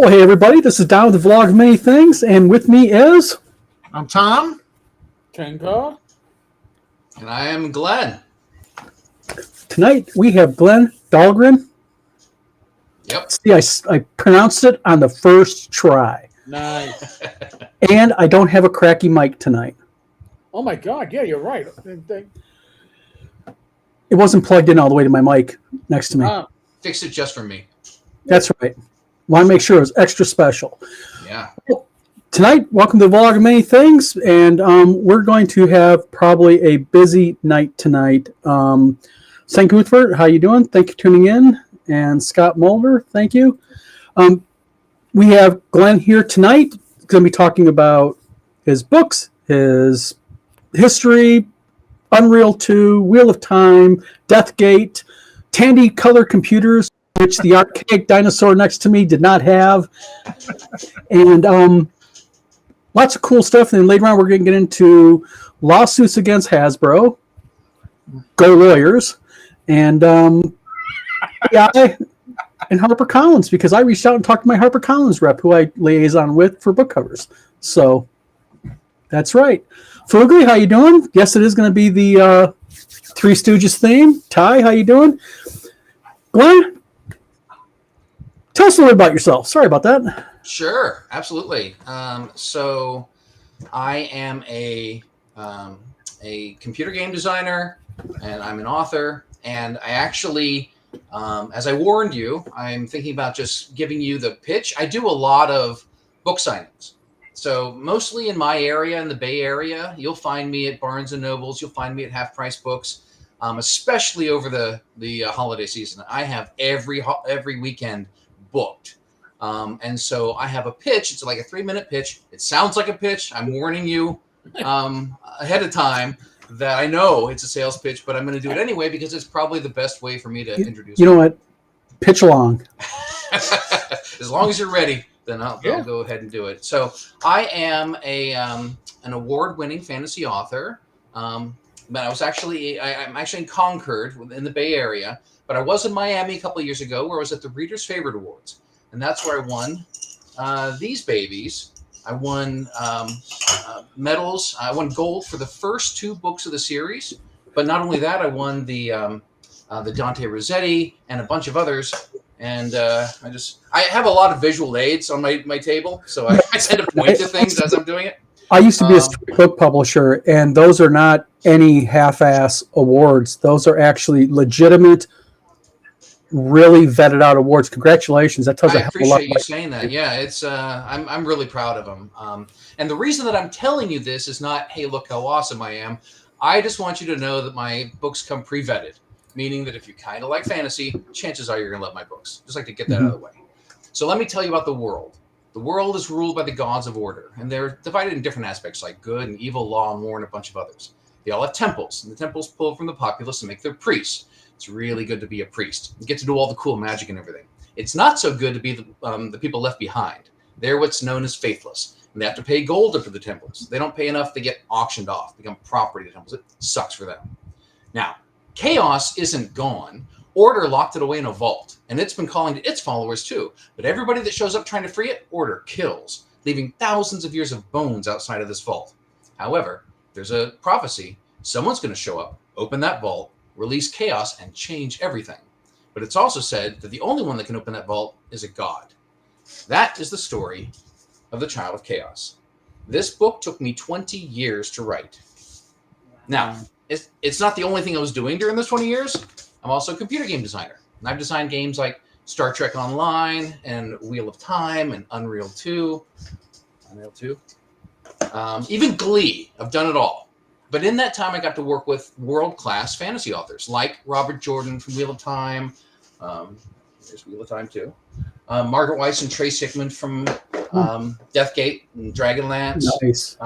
Well, hey everybody, this is Don with the Vlog of Many Things, and with me is... I'm Tom. Kenko. And I am Glenn. Tonight we have Glen Dahlgren. Yep. See, I pronounced it on the first try. Nice. And I don't have a cracky mic tonight. Oh my God, yeah, you're right. It wasn't plugged in all the way to my mic next to me. Fix it just for me. That's right. Want to make sure it was extra special. Yeah. Tonight, welcome to the Vlog of Many Things, and we're going to have probably a busy night tonight. St. Guthbert, how you doing? Thank you for tuning in. And Scott Mulder, thank you. We have Glenn here tonight. He's going to be talking about his books, his history, Unreal 2, Wheel of Time, Deathgate, Tandy color computers, which the archaic dinosaur next to me did not have. And lots of cool stuff. And then later on, we're going to get into lawsuits against Hasbro. Go Lawyers. And AI and Harper Collins, because I reached out and talked to my Harper Collins rep, who I liaison with for book covers. So that's right. Fugly, how you doing? Yes, it is going to be the Three Stooges theme. Ty, how you doing? Glenn, tell us a little about yourself. Sorry about that. Sure, absolutely. So I am a computer game designer, and I'm an author. And I actually, as I warned you, I'm thinking about just giving you the pitch. I do a lot of book signings. So mostly in my area, in the Bay Area, you'll find me at Barnes & Nobles. You'll find me at Half Price Books, especially over the holiday season. I have every weekend booked. And so I have a pitch. It's like a 3-minute pitch. It sounds like a pitch. I'm warning you ahead of time that I know it's a sales pitch, but I'm going to do it anyway because it's probably the best way for me to introduce you. You know what? Pitch along. As long as you're ready, then I'll go ahead and do it. So I am an award-winning fantasy author. But I'm actually in Concord in the Bay Area, but I was in Miami a couple of years ago where I was at the Reader's Favorite Awards. And that's where I won these babies. I won medals. I won gold for the first 2 books of the series. But not only that, I won the Dante Rossetti and a bunch of others. And I have a lot of visual aids on my table, so I tend to point to things as I'm doing it. I used to be a book publisher, and those are not any half-ass awards. Those are actually legitimate, really vetted out awards. Congratulations! That tells I appreciate you saying that. Yeah, it's I'm really proud of them. And the reason that I'm telling you this is not, hey, look how awesome I am. I just want you to know that my books come pre-vetted, meaning that if you kind of like fantasy, chances are you're going to love my books. Just like to get that out of the way. So let me tell you about the world. The world is ruled by the gods of order, and they're divided in different aspects like good and evil, law and war, and a bunch of others. They all have temples, and the temples pull from the populace and make their priests. It's really good to be a priest. You get to do all the cool magic and everything. It's not so good to be the people left behind. They're what's known as faithless. And they have to pay gold for the temples. They don't pay enough, they get auctioned off, become property of the temples. It sucks for them. Now, chaos isn't gone. Order locked it away in a vault, and it's been calling to its followers too. But everybody that shows up trying to free it, Order kills, leaving thousands of years of bones outside of this vault. However, there's a prophecy. Someone's going to show up, open that vault, release chaos, and change everything. But it's also said that the only one that can open that vault is a god. That is the story of the Child of Chaos. This book took me 20 years to write. Now, it's not the only thing I was doing during those 20 years. I'm also a computer game designer. And I've designed games like Star Trek Online and Wheel of Time and Unreal 2. Even Glee. I've done it all. But in that time, I got to work with world-class fantasy authors like Robert Jordan from Wheel of Time. There's Wheel of Time, too. Margaret Weiss and Trace Hickman from Deathgate and Dragonlance. Nice.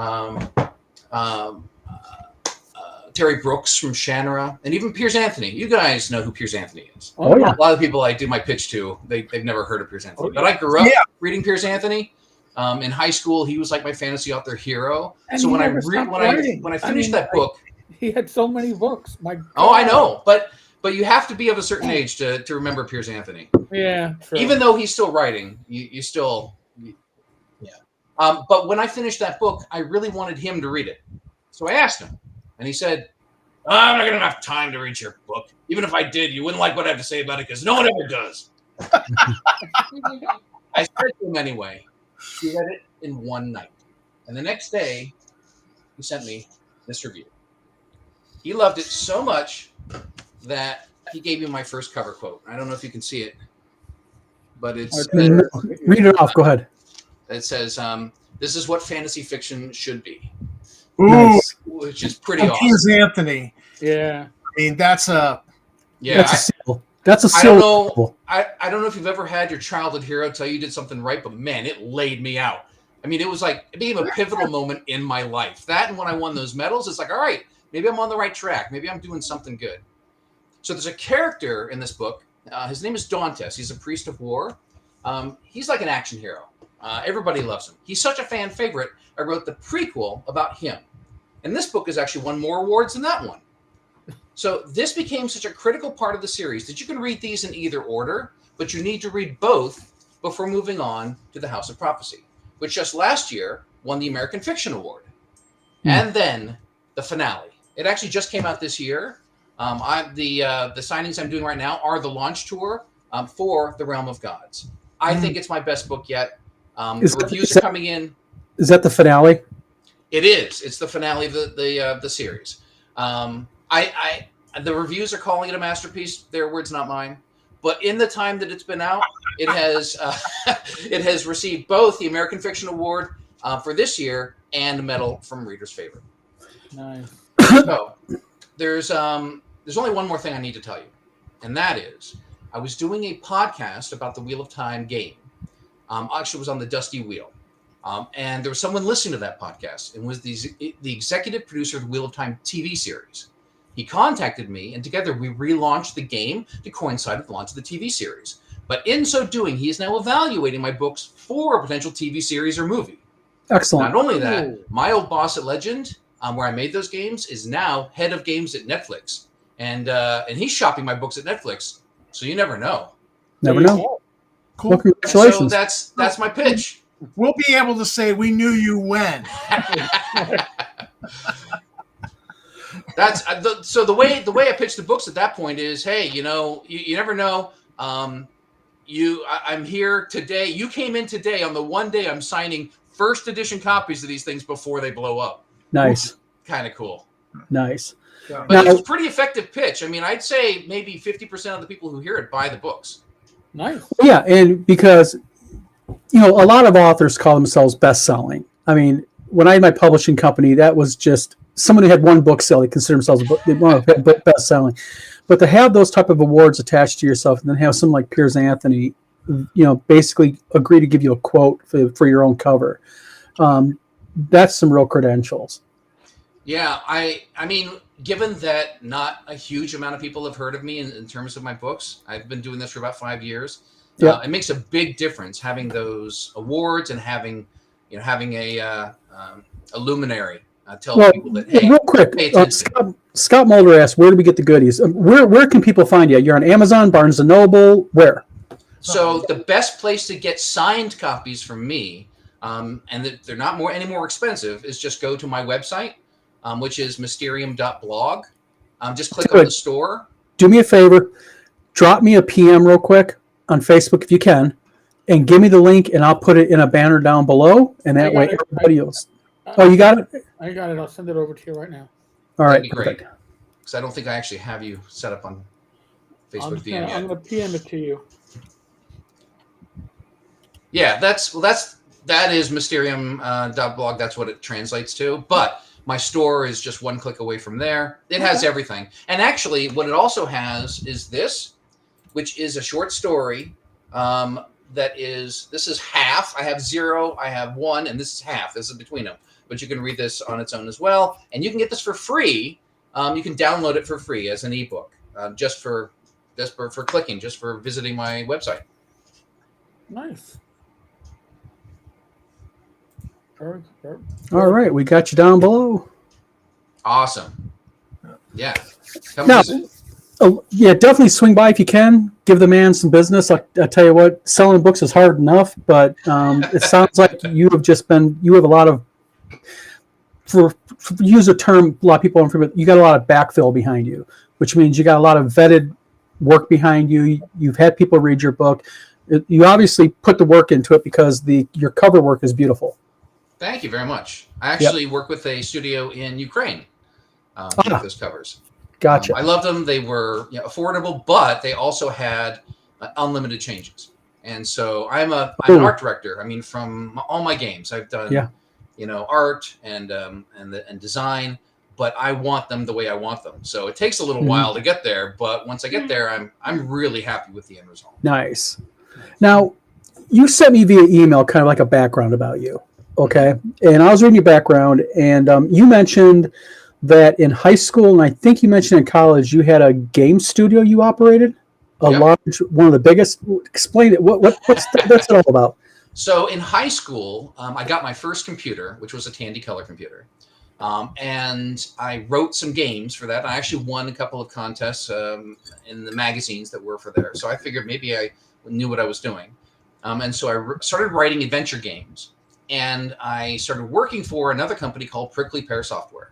Terry Brooks from Shannara, and even Piers Anthony. You guys know who Piers Anthony is. Oh, yeah. A lot of people I do my pitch to, they've never heard of Piers Anthony. But I grew up reading Piers Anthony. In high school, he was like my fantasy author hero. And so when I finished that book, he had so many books. I know, but you have to be of a certain age to remember Piers Anthony. Yeah, true. Even though he's still writing, you still, yeah. But when I finished that book, I really wanted him to read it. So I asked him, and he said, I'm not going to have time to read your book. Even if I did, you wouldn't like what I have to say about it because no one ever does. I said to him anyway. He read it in one night. And the next day, he sent me this review. He loved it so much that he gave me my first cover quote. I don't know if you can see it, but it's Read it off. Go ahead. it says, this is what fantasy fiction should be. Ooh, Nice. Which is pretty Piers awesome. Anthony. Yeah. I mean, that's a Yeah, That's a seal. That's a I seal. don't know. I don't know if you've ever had your childhood hero tell you did something right, but man, it laid me out. I mean, it became a pivotal moment in my life. That and when I won those medals, it's like, all right, maybe I'm on the right track. Maybe I'm doing something good. So there's a character in this book. His name is Dauntes. He's a priest of war. He's like an action hero. Everybody loves him. He's such a fan favorite. I wrote the prequel about him. And this book has actually won more awards than that one. So this became such a critical part of the series that you can read these in either order, but you need to read both before moving on to the House of Prophecy, which just last year won the American Fiction Award. And then the finale. It actually just came out this year. The signings I'm doing right now are the launch tour for The Realm of Gods. I think it's my best book yet. The reviews are coming in. Is that the finale? It is. It's the finale of the series. The reviews are calling it a masterpiece. Their words, not mine. But in the time that it's been out, it has it has received both the American Fiction Award for this year and a medal from Reader's Favorite. Nice. So there's only one more thing I need to tell you, and that is I was doing a podcast about the Wheel of Time game. Actually, it was on the Dusty Wheel. And there was someone listening to that podcast and was the executive producer of the Wheel of Time TV series. He contacted me, and together we relaunched the game to coincide with the launch of the TV series. But in so doing, he is now evaluating my books for a potential TV series or movie. Excellent. Not only that, my old boss at Legend, where I made those games, is now head of games at Netflix. And he's shopping my books at Netflix. So you never know. Never know. cool. Well, congratulations. So that's my pitch. We'll be able to say we knew you when. That's so the way I pitch the books at that point is, hey, you never know. I'm here today. You came in today on the one day I'm signing first edition copies of these things before they blow up. Nice. Kind of cool. Nice. Yeah. But Now- it's a pretty effective pitch. I mean, I'd say maybe 50% of the people who hear it buy the books. Nice. Yeah, and because a lot of authors call themselves best-selling. I mean, when I had my publishing company, that was just someone who had one book sell. They consider themselves best-selling. But to have those type of awards attached to yourself, and then have someone like Piers Anthony, basically agree to give you a quote for your own cover, that's some real credentials. Yeah, I mean, given that not a huge amount of people have heard of me in terms of my books, I've been doing this for about 5 years. Yeah. It makes a big difference having those awards and having a luminary tell people that, hey, real quick, pay attention. Scott Mulder asked, where do we get the goodies? Where can people find you? You're on Amazon, Barnes & Noble, where? So the best place to get signed copies from me, and they're not any more expensive, is just go to my website, which is mysterium.blog. Just click on the store. Do me a favor, drop me a PM real quick on Facebook if you can, and give me the link, and I'll put it in a banner down below, and that way everybody else. Oh, you got it? I got it. I'll send it over to you right now. All right, That'd be great. perfect. Because I don't think I actually have you set up on Facebook DM I'm yet. going to PM it to you. Yeah, that is Mysterium.blog. That's what it translates to. But my store is just one click away from there. It has everything. And actually, what it also has is this, which is a short story. This is half. I have 0, I have 1, and this is half. This is between them. But you can read this on its own as well. And you can get this for free. You can download it for free as an ebook, just for clicking, just for visiting my website. Nice. All right, we got you down below. Awesome. Yeah. Come Now, visit. Oh, yeah, definitely swing by if you can. Give the man some business. I'll tell you what, selling books is hard enough, but it sounds like you have a lot of, for use a term a lot of people aren't familiar with, you got a lot of backfill behind you, which means you got a lot of vetted work behind you. You've had people read your book. You obviously put the work into it because your cover work is beautiful. Thank you very much. I actually work with a studio in Ukraine to make those covers. Gotcha. I loved them. They were affordable, but they also had unlimited changes. And so I'm an art director. I mean, from all my games, I've done art and design, but I want them the way I want them. So it takes a little while to get there, but once I get there, I'm really happy with the end result. Nice. Now, you sent me via email kind of like a background about you, okay? And I was reading your background, and you mentioned that in high school, and I think you mentioned in college, you had a game studio you operated, large, one of the biggest. Explain it. What's that's all about? So in high school, I got my first computer, which was a Tandy Color computer. And I wrote some games for that. I actually won a couple of contests in the magazines that were for there. So I figured maybe I knew what I was doing. And so I started writing adventure games. And I started working for another company called Prickly Pear Software.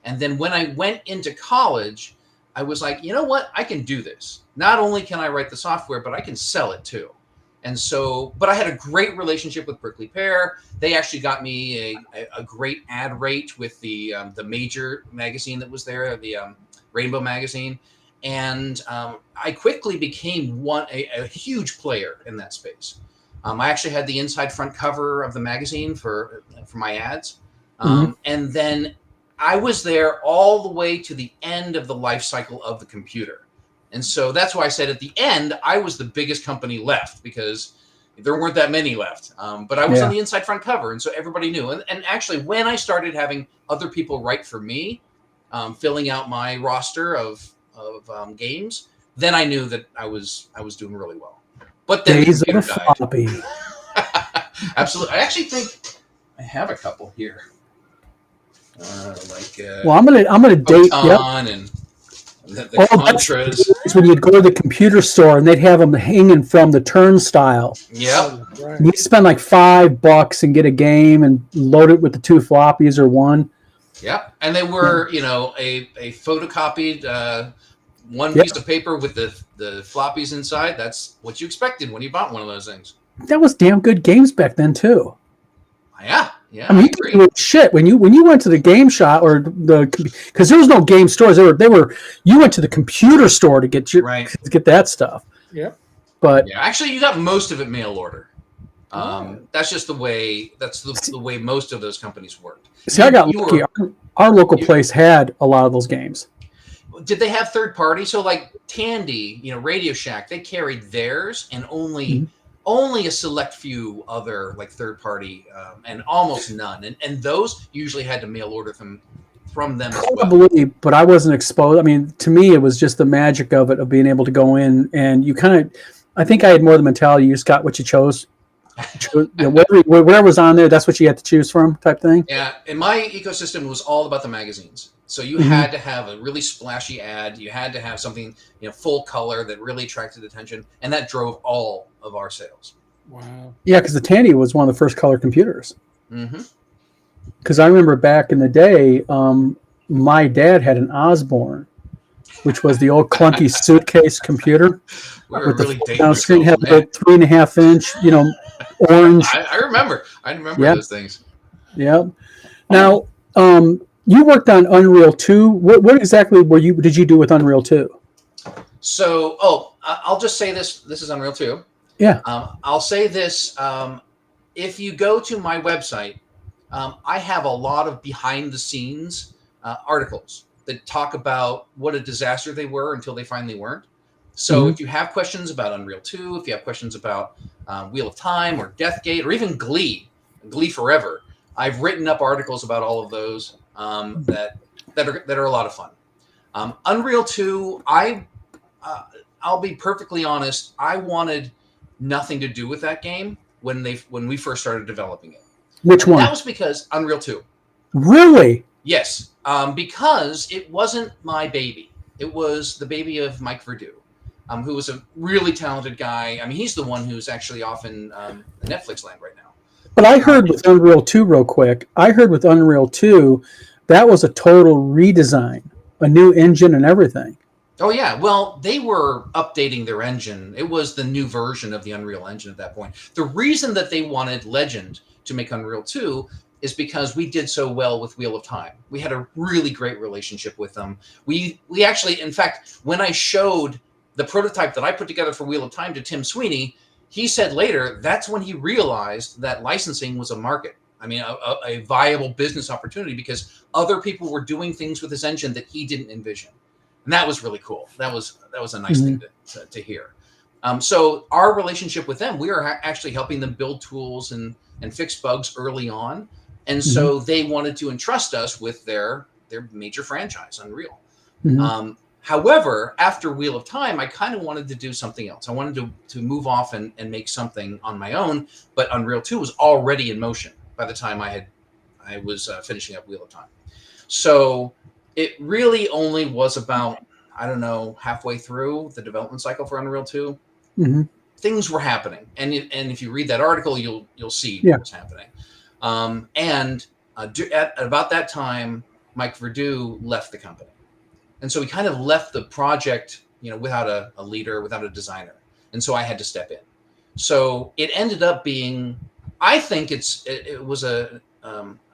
And then when I went into college, I was like, you know what? I can do this. Not only can I write the software, but I can sell it too. And so, but I had a great relationship with Prickly Pear. They actually got me a great ad rate with the major magazine that was there, the Rainbow magazine. And I quickly became a huge player in that space. I actually had the inside front cover of the magazine for my ads. And then I was there all the way to the end of the life cycle of the computer. And so that's why I said at the end, I was the biggest company left because there weren't that many left. But I was on the inside front cover. And so everybody knew. And actually, when I started having other people write for me, filling out my roster of games, then I knew that I was doing really well. But then Days the of computer died. floppy. Absolutely. I actually think I have a couple here. Well, I'm gonna date. Yep. And the Contras. That's when you'd go to the computer store and they'd have them hanging from the turnstile. Yep. Right. You'd spend like $5 and get a game and load it with the 2 floppies or one. Yep. And they were, a photocopied one piece of paper with the floppies inside. That's what you expected when you bought one of those things. That was damn good games back then too. Yeah. I mean, you were shit when you went to the game shop or because there was no game stores. You went to the computer store to get to get that stuff. Yeah. But actually, you got most of it mail order. That's just the way. That's the way most of those companies worked. See, I got lucky. Our local place had a lot of those games. Did they have third party? So like Tandy, Radio Shack, they carried theirs and only a select few other like third party and almost none. And those usually had to mail order them from them as well. Probably, but I wasn't exposed. I mean, to me, it was just the magic of it, of being able to go in and you kind of, I think I had more the mentality, you just got what you chose. Whatever was on there, that's what you had to choose from type thing. Yeah, and my ecosystem was all about the magazines. So you had to have a really splashy ad. You had to have something, full color that really attracted attention, and that drove all of our sales. Wow. Yeah, because the Tandy was one of the first color computers. Mm-hmm. Because I remember back in the day, my dad had an Osborne, which was the old clunky suitcase computer. We with really the down screen had a 3.5-inch, orange. I remember those things. Yep. Now, you worked on Unreal 2. What exactly did you do with Unreal 2? So, I'll just say this. This is Unreal 2. Yeah. I'll say this. If you go to my website, I have a lot of behind-the-scenes articles that talk about what a disaster they were until they finally weren't. So if you have questions about Unreal 2, if you have questions about Wheel of Time or Deathgate or even Glee Forever, I've written up articles about all of those that are a lot of fun. Unreal 2, I'll be perfectly honest, I wanted nothing to do with that game when we first started developing it. Which one? That was because Unreal 2. Really? Yes, because it wasn't my baby. it was the baby of Mike Verdu, who was a really talented guy. I mean, he's the one who's actually off in Netflix land right now. But I heard with Unreal 2, real quick, I heard with Unreal 2, that was a total redesign, a new engine and everything. Oh, yeah. Well, they were updating their engine. It was the new version of the Unreal Engine at that point. The reason that they wanted Legend to make Unreal 2 is because we did so well with Wheel of Time. We had a really great relationship with them. We actually, in fact, when I showed the prototype that I put together for Wheel of Time to Tim Sweeney, he said later that's when he realized that licensing was a market. I mean, a viable business opportunity, because other people were doing things with this engine that he didn't envision. And that was really cool. That was a nice thing to hear. So our relationship with them, we are actually helping them build tools and fix bugs early on. And so they wanted to entrust us with their major franchise, Unreal. However, after Wheel of Time, I kind of wanted to do something else. I wanted to move off and make something on my own, but Unreal 2 was already in motion by the time I was finishing up Wheel of Time. So it really only was about, I don't know, halfway through the development cycle for Unreal 2. Things were happening, and if you read that article, you'll see what's happening. At about that time, Mike Verdu left the company, and so he kind of left the project, without a leader, without a designer, and so I had to step in. So it ended up being, I think it was a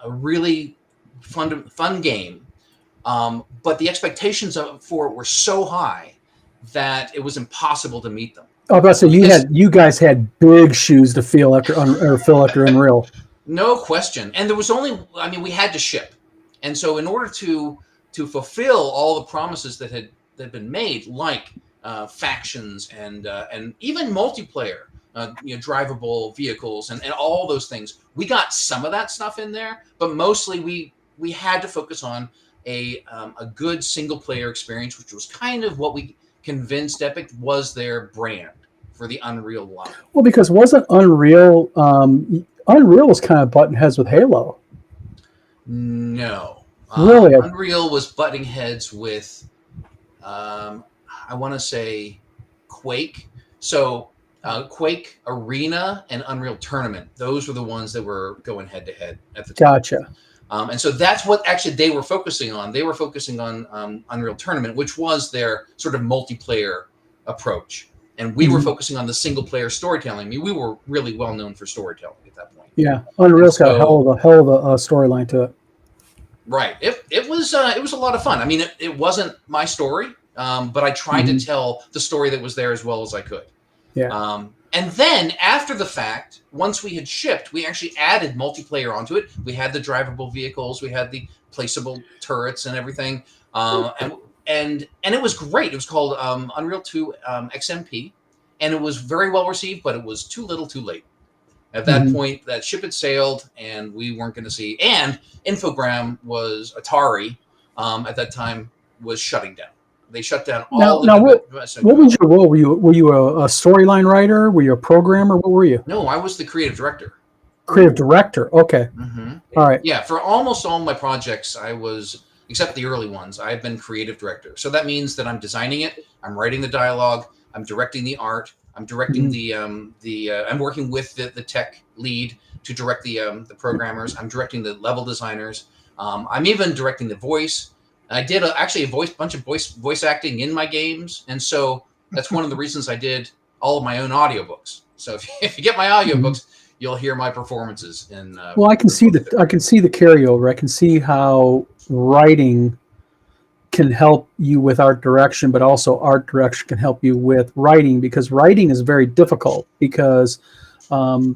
really fun game. But the expectations for it were so high that it was impossible to meet them. Oh, but so you guys had big shoes to fill after Unreal. No question. And there was we had to ship. And so in order to fulfill all the promises that had been made, like factions and even multiplayer, drivable vehicles and all those things, we got some of that stuff in there, but mostly we had to focus on a good single player experience, which was kind of what we convinced Epic was their brand for the Unreal line. Well, because wasn't Unreal was kind of butting heads with Halo? No, really, Unreal was butting heads with I want to say Quake. So Quake Arena and Unreal Tournament, those were the ones that were going head to head at the time. Gotcha. And so that's what actually they were focusing on. They were focusing on Unreal Tournament, which was their sort of multiplayer approach. And we were focusing on the single player storytelling. I mean, we were really well known for storytelling at that point. Yeah, Unreal's got a hell of a storyline to it. Right. It was a lot of fun. I mean, it wasn't my story, but I tried to tell the story that was there as well as I could. Yeah. And then after the fact, once we had shipped, we actually added multiplayer onto it. We had the drivable vehicles, we had the placeable turrets and everything. And it was great. It was called Unreal 2 XMP, and it was very well received, but it was too little too late. At that point, that ship had sailed, and we weren't going to see. And Infogram Atari at that time was shutting down. They shut down all. What was your role? Were you a storyline writer? Were you a programmer? What were you? No, I was the creative director. Creative director. Okay. All right. Yeah, for almost all my projects, I was, except the early ones, I've been creative director. So that means that I'm designing it, I'm writing the dialogue, I'm directing the art, I'm directing I'm working with the tech lead to direct the programmers. I'm directing the level designers. I'm even directing the voice. I did actually a bunch of voice acting in my games, and so that's one of the reasons I did all of my own audiobooks. So if you get my audiobooks, you'll hear my performances in. Well, I can see the carryover. I can see how writing can help you with art direction, but also art direction can help you with writing, because writing is very difficult. Because I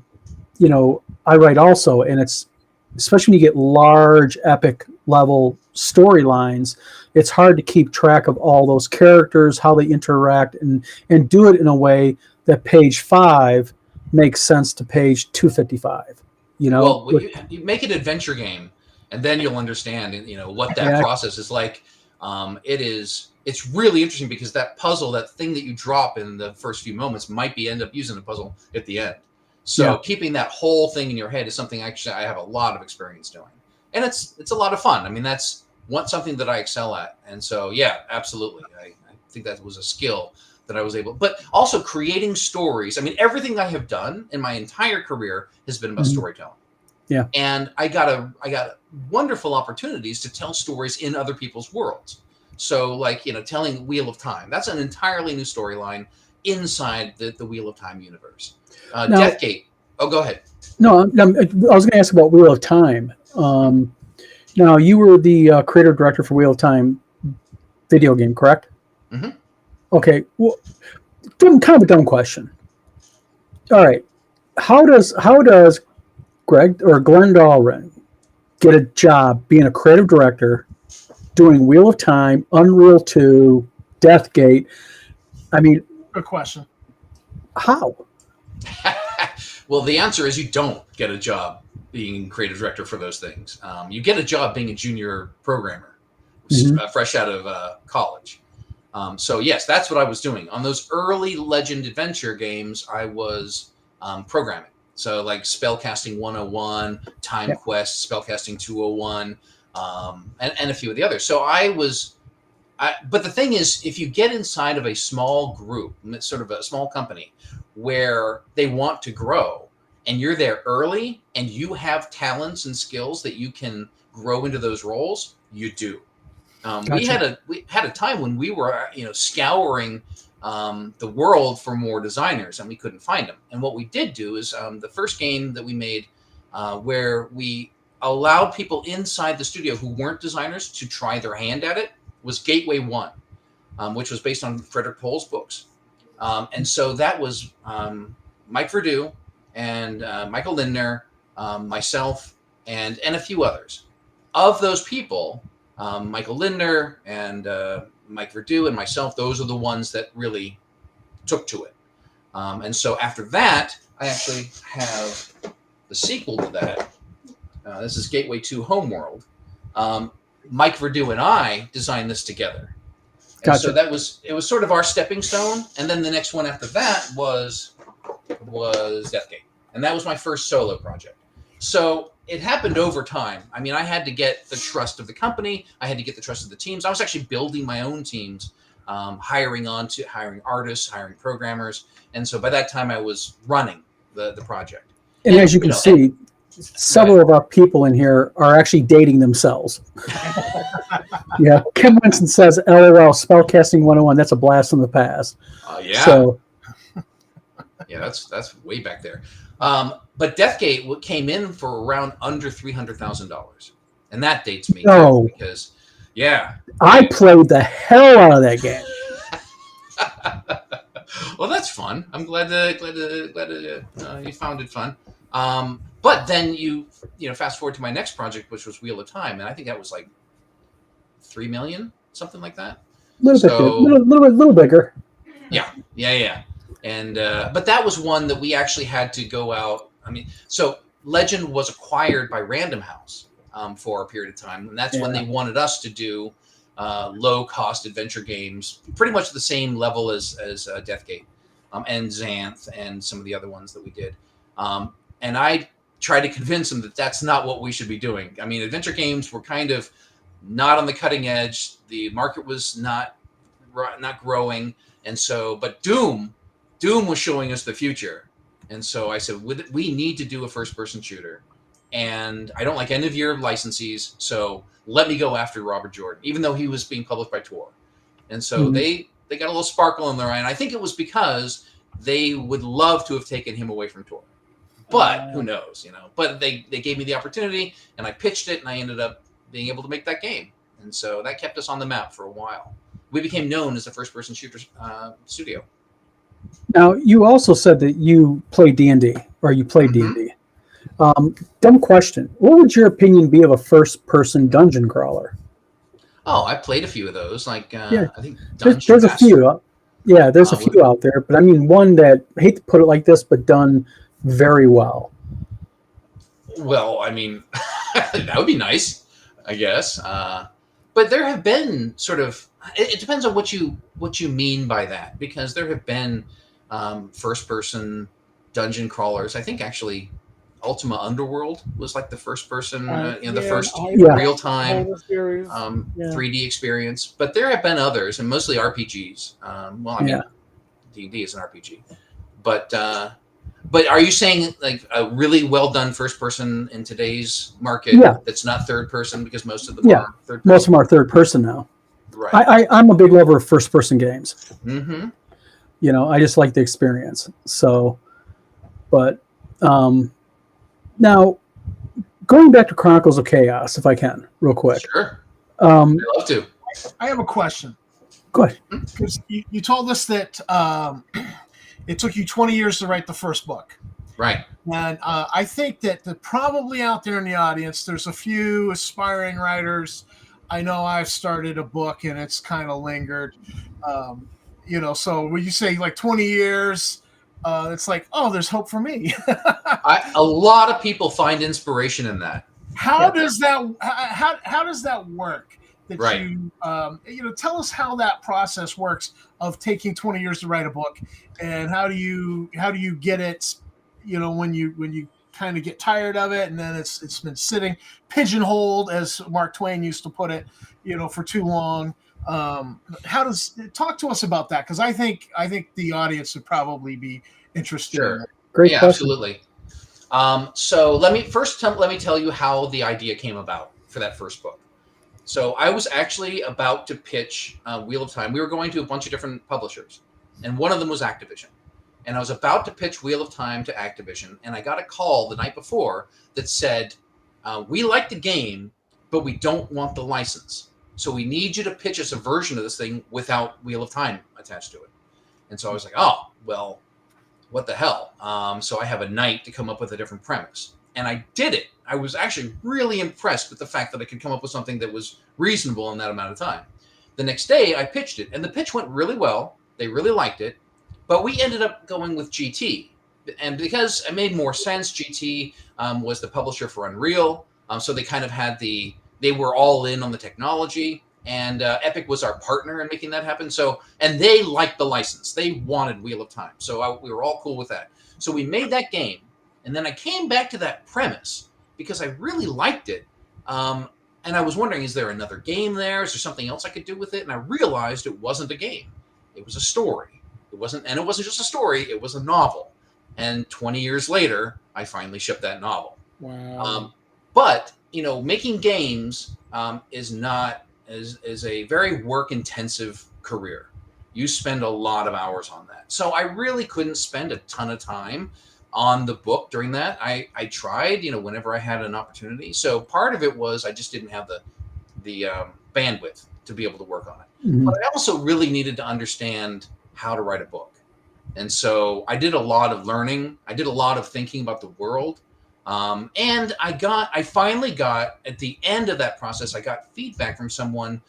write also, and it's especially when you get large epic level storylines, it's hard to keep track of all those characters, how they interact, and do it in a way that page 5 makes sense to page 255. Well, you make an adventure game, and then you'll understand what that process is like. It's really interesting, because that puzzle, that thing that you drop in the first few moments, might end up using the puzzle at the end. So keeping that whole thing in your head is something actually I have a lot of experience doing, and it's a lot of fun. I mean, that's want something that I excel at. And so, yeah, absolutely. I think that was a skill that I was able, but also creating stories. I mean, everything I have done in my entire career has been about storytelling. Yeah. And I got wonderful opportunities to tell stories in other people's worlds. So like, telling Wheel of Time, that's an entirely new storyline inside the Wheel of Time universe. Now, Deathgate. Oh, go ahead. No, I was going to ask about Wheel of Time. Now, you were the creative director for Wheel of Time video game, correct? Mm-hmm. Okay. Well, kind of a dumb question. All right. How does Greg or Glen Dahlgren get a job being a creative director, doing Wheel of Time, Unreal 2, Deathgate? I mean, good question. How? Well, the answer is you don't get a job being creative director for those things. You get a job being a junior programmer, fresh out of college. So yes, that's what I was doing. On those early Legend Adventure games, I was programming. So like Spellcasting 101, Time Quest, Spellcasting 201, and a few of the others. So but the thing is, if you get inside of a small group, sort of a small company, where they want to grow, and you're there early, and you have talents and skills that you can grow into those roles, you do. Gotcha. We had a time when we were scouring the world for more designers, and we couldn't find them. And what we did do is the first game that we made, where we allowed people inside the studio who weren't designers to try their hand at it, was Gateway 1, which was based on Frederick Pohl's books. And so that was Mike Verdu and Michael Lindner, myself, and a few others. Of those people, Michael Lindner and Mike Verdu and myself, those are the ones that really took to it. And so after that, I actually have the sequel to that. This is Gateway 2 Homeworld. Mike Verdu and I designed this together. And Gotcha. so it was sort of our stepping stone. And then the next one after that was Deathgate. And that was my first solo project. So it happened over time. I mean, I had to get the trust of the company. I had to get the trust of the teams. I was actually building my own teams, hiring artists, hiring programmers. And so by that time I was running the project. And as you can see, several of our people in here are actually dating themselves. Yeah. Kim Winston says, LOL, Spellcasting 101. That's a blast from the past. Yeah. So, yeah, that's way back there. But Deathgate came in for around under $300,000. And that dates me. No. Because, yeah. I played the hell out of that game. Well, that's fun. I'm glad you found it fun. But then you fast forward to my next project, which was Wheel of Time, and I think that was like $3 million, something like that. A little bigger. Yeah. And but that was one that we actually had to go out. I mean, so Legend was acquired by Random House for a period of time, and that's when they wanted us to do low-cost adventure games, pretty much the same level as Deathgate and Xanth and some of the other ones that we did. And I tried to convince them that that's not what we should be doing. I mean, adventure games were kind of not on the cutting edge. The market was not growing. And so, but Doom was showing us the future. And so I said, we need to do a first-person shooter. And I don't like any of your licensees, so let me go after Robert Jordan, even though he was being published by Tor. And so they got a little sparkle in their eye. And I think it was because they would love to have taken him away from Tor. But who knows, But they gave me the opportunity, and I pitched it, and I ended up being able to make that game. And so that kept us on the map for a while. We became known as a first-person shooter studio. Now, you also said that you played D&D, or you played D&D. Dumb question. What would your opinion be of a first-person dungeon crawler? Oh, I played a few of those. Like, I think there's a few. There's a few out there. But I mean, one that, I hate to put it like this, but done very well. Well, I mean, that would be nice, I guess. But there have been sort of, it depends on what you mean by that, because there have been first-person dungeon crawlers. I think actually Ultima Underworld was like the first person, the Yeah, first Yeah. real time the series. Yeah. 3D experience. But there have been others, and mostly RPGs. Well, I mean, Yeah. D&D is an RPG, but are you saying like a really well done first person in today's market Yeah. that's not third person, because most of them Yeah. are third person? Most of them are third person now. Right. I'm a big lover of first person games. Mm-hmm. You know, I just like the experience. So, but now going back to Chronicles of Chaos, if I can, real quick. Sure. Um, I'd love to. I have a question. go ahead. Because you told us that it took you 20 years to write the first book. Right. And I think that probably out there in the audience, there's a few aspiring writers. I know I've started a book and it's kind of lingered. So when you say like 20 years, it's like, oh, there's hope for me. A lot of people find inspiration in that. How does that work? That Right. you tell us how that process works of taking 20 years to write a book, and how do you get it, when you kind of get tired of it, and then it's been sitting pigeonholed, as Mark Twain used to put it, for too long. Talk to us about that, because I think the audience would probably be interested. Sure. In that. Great Yeah, question. absolutely. So let me tell you how the idea came about for that first book. So I was actually about to pitch Wheel of Time. We were going to a bunch of different publishers, and one of them was Activision. And I was about to pitch Wheel of Time to Activision, and I got a call the night before that said, we like the game, but we don't want the license. So we need you to pitch us a version of this thing without Wheel of Time attached to it. And so I was like, oh, well, what the hell? So I have a night to come up with a different premise. And I did it. I was actually really impressed with the fact that I could come up with something that was reasonable in that amount of time. The next day, I pitched it, and the pitch went really well. They really liked it. But we ended up going with GT. And because it made more sense, GT was the publisher for Unreal. So they kind of had they were all in on the technology. And Epic was our partner in making that happen. And they liked the license. They wanted Wheel of Time. So we were all cool with that. So we made that game. And then I came back to that premise because I really liked it. And I was wondering, is there another game there? Is there something else I could do with it? And I realized it wasn't a game. It was a story. It wasn't just a story. It was a novel. And 20 years later, I finally shipped that novel. Wow. But, making games is a very work-intensive career. You spend a lot of hours on that. So I really couldn't spend a ton of time on the book during that. I tried, whenever I had an opportunity. So part of it was I just didn't have the bandwidth to be able to work on it. Mhm. But I also really needed to understand how to write a book. And so I did a lot of learning. I did a lot of thinking about the world. And I finally got, at the end of that process, I got feedback from someone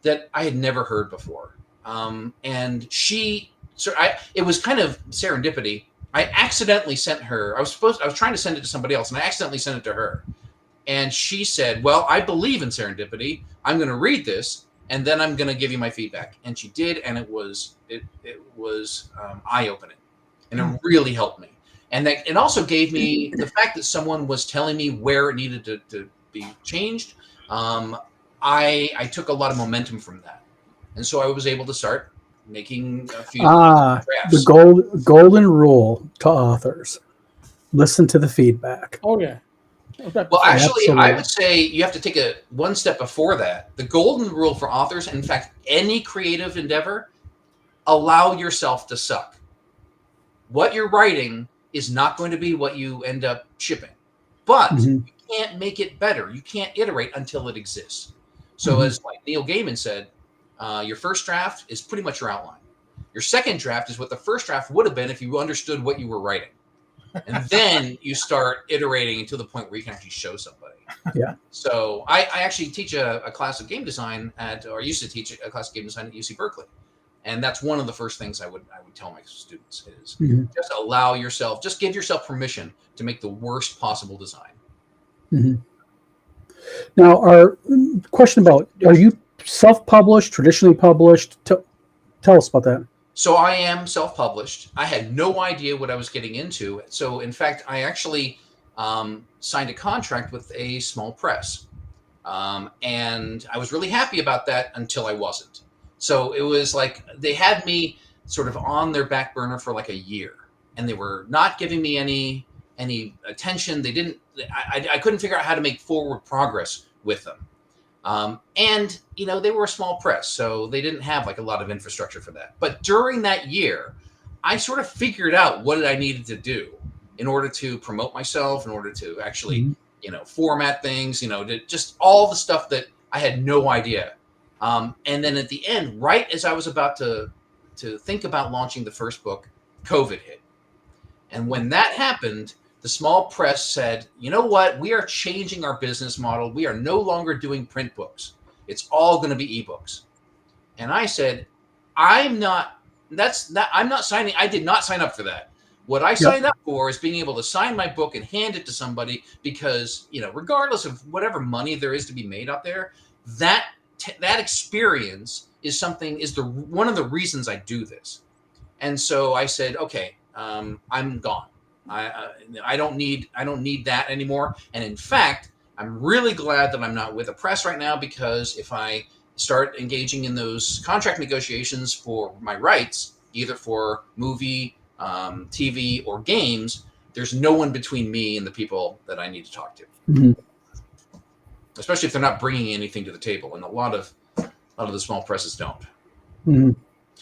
that I had never heard before. And it was kind of serendipity. I accidentally sent her, I was trying to send it to somebody else, and I accidentally sent it to her. And she said, well, I believe in serendipity. I'm going to read this, and then I'm going to give you my feedback. And she did, and it was eye-opening. And it really helped me. And that it also gave me the fact that someone was telling me where it needed to be changed. I took a lot of momentum from that. And so I was able to start making a few drafts. The golden rule to authors: listen to the feedback. Oh yeah. Well, actually, Absolutely. I would say you have to take one step before that. The golden rule for authors, in fact, any creative endeavor, allow yourself to suck. What you're writing is not going to be what you end up shipping, but you can't make it better. You can't iterate until it exists. So as like Neil Gaiman said, your first draft is pretty much your outline. Your second draft is what the first draft would have been if you understood what you were writing. And then you start iterating to the point where you can actually show somebody. Yeah. So I actually teach a class of game design used to teach a class of game design at UC Berkeley. And that's one of the first things I would tell my students is just allow yourself, just give yourself permission to make the worst possible design. Mm-hmm. Now, our question about, are you self-published, traditionally published? Tell us about that. So I am self-published. I had no idea what I was getting into. So in fact, I actually signed a contract with a small press. And I was really happy about that until I wasn't. So it was like they had me sort of on their back burner for like a year, and they were not giving me any attention. They didn't. I couldn't figure out how to make forward progress with them. And they were a small press, so they didn't have like a lot of infrastructure for that. But during that year, I sort of figured out what I needed to do in order to promote myself, in order to actually, format things, just all the stuff that I had no idea. And then at the end, right as I was about to think about launching the first book, COVID hit. And when that happened, the small press said, you know what? We are changing our business model. We are no longer doing print books. It's all going to be ebooks. And I said, I'm not signing. I did not sign up for that. What I signed up for is being able to sign my book and hand it to somebody because, regardless of whatever money there is to be made out there, that experience is one of the reasons I do this. And so I said, okay, I'm gone. I don't need that anymore. And in fact, I'm really glad that I'm not with a press right now, because if I start engaging in those contract negotiations for my rights, either for movie, TV, or games, there's no one between me and the people that I need to talk to. Mm-hmm. Especially if they're not bringing anything to the table, and a lot of the small presses don't. Mm-hmm.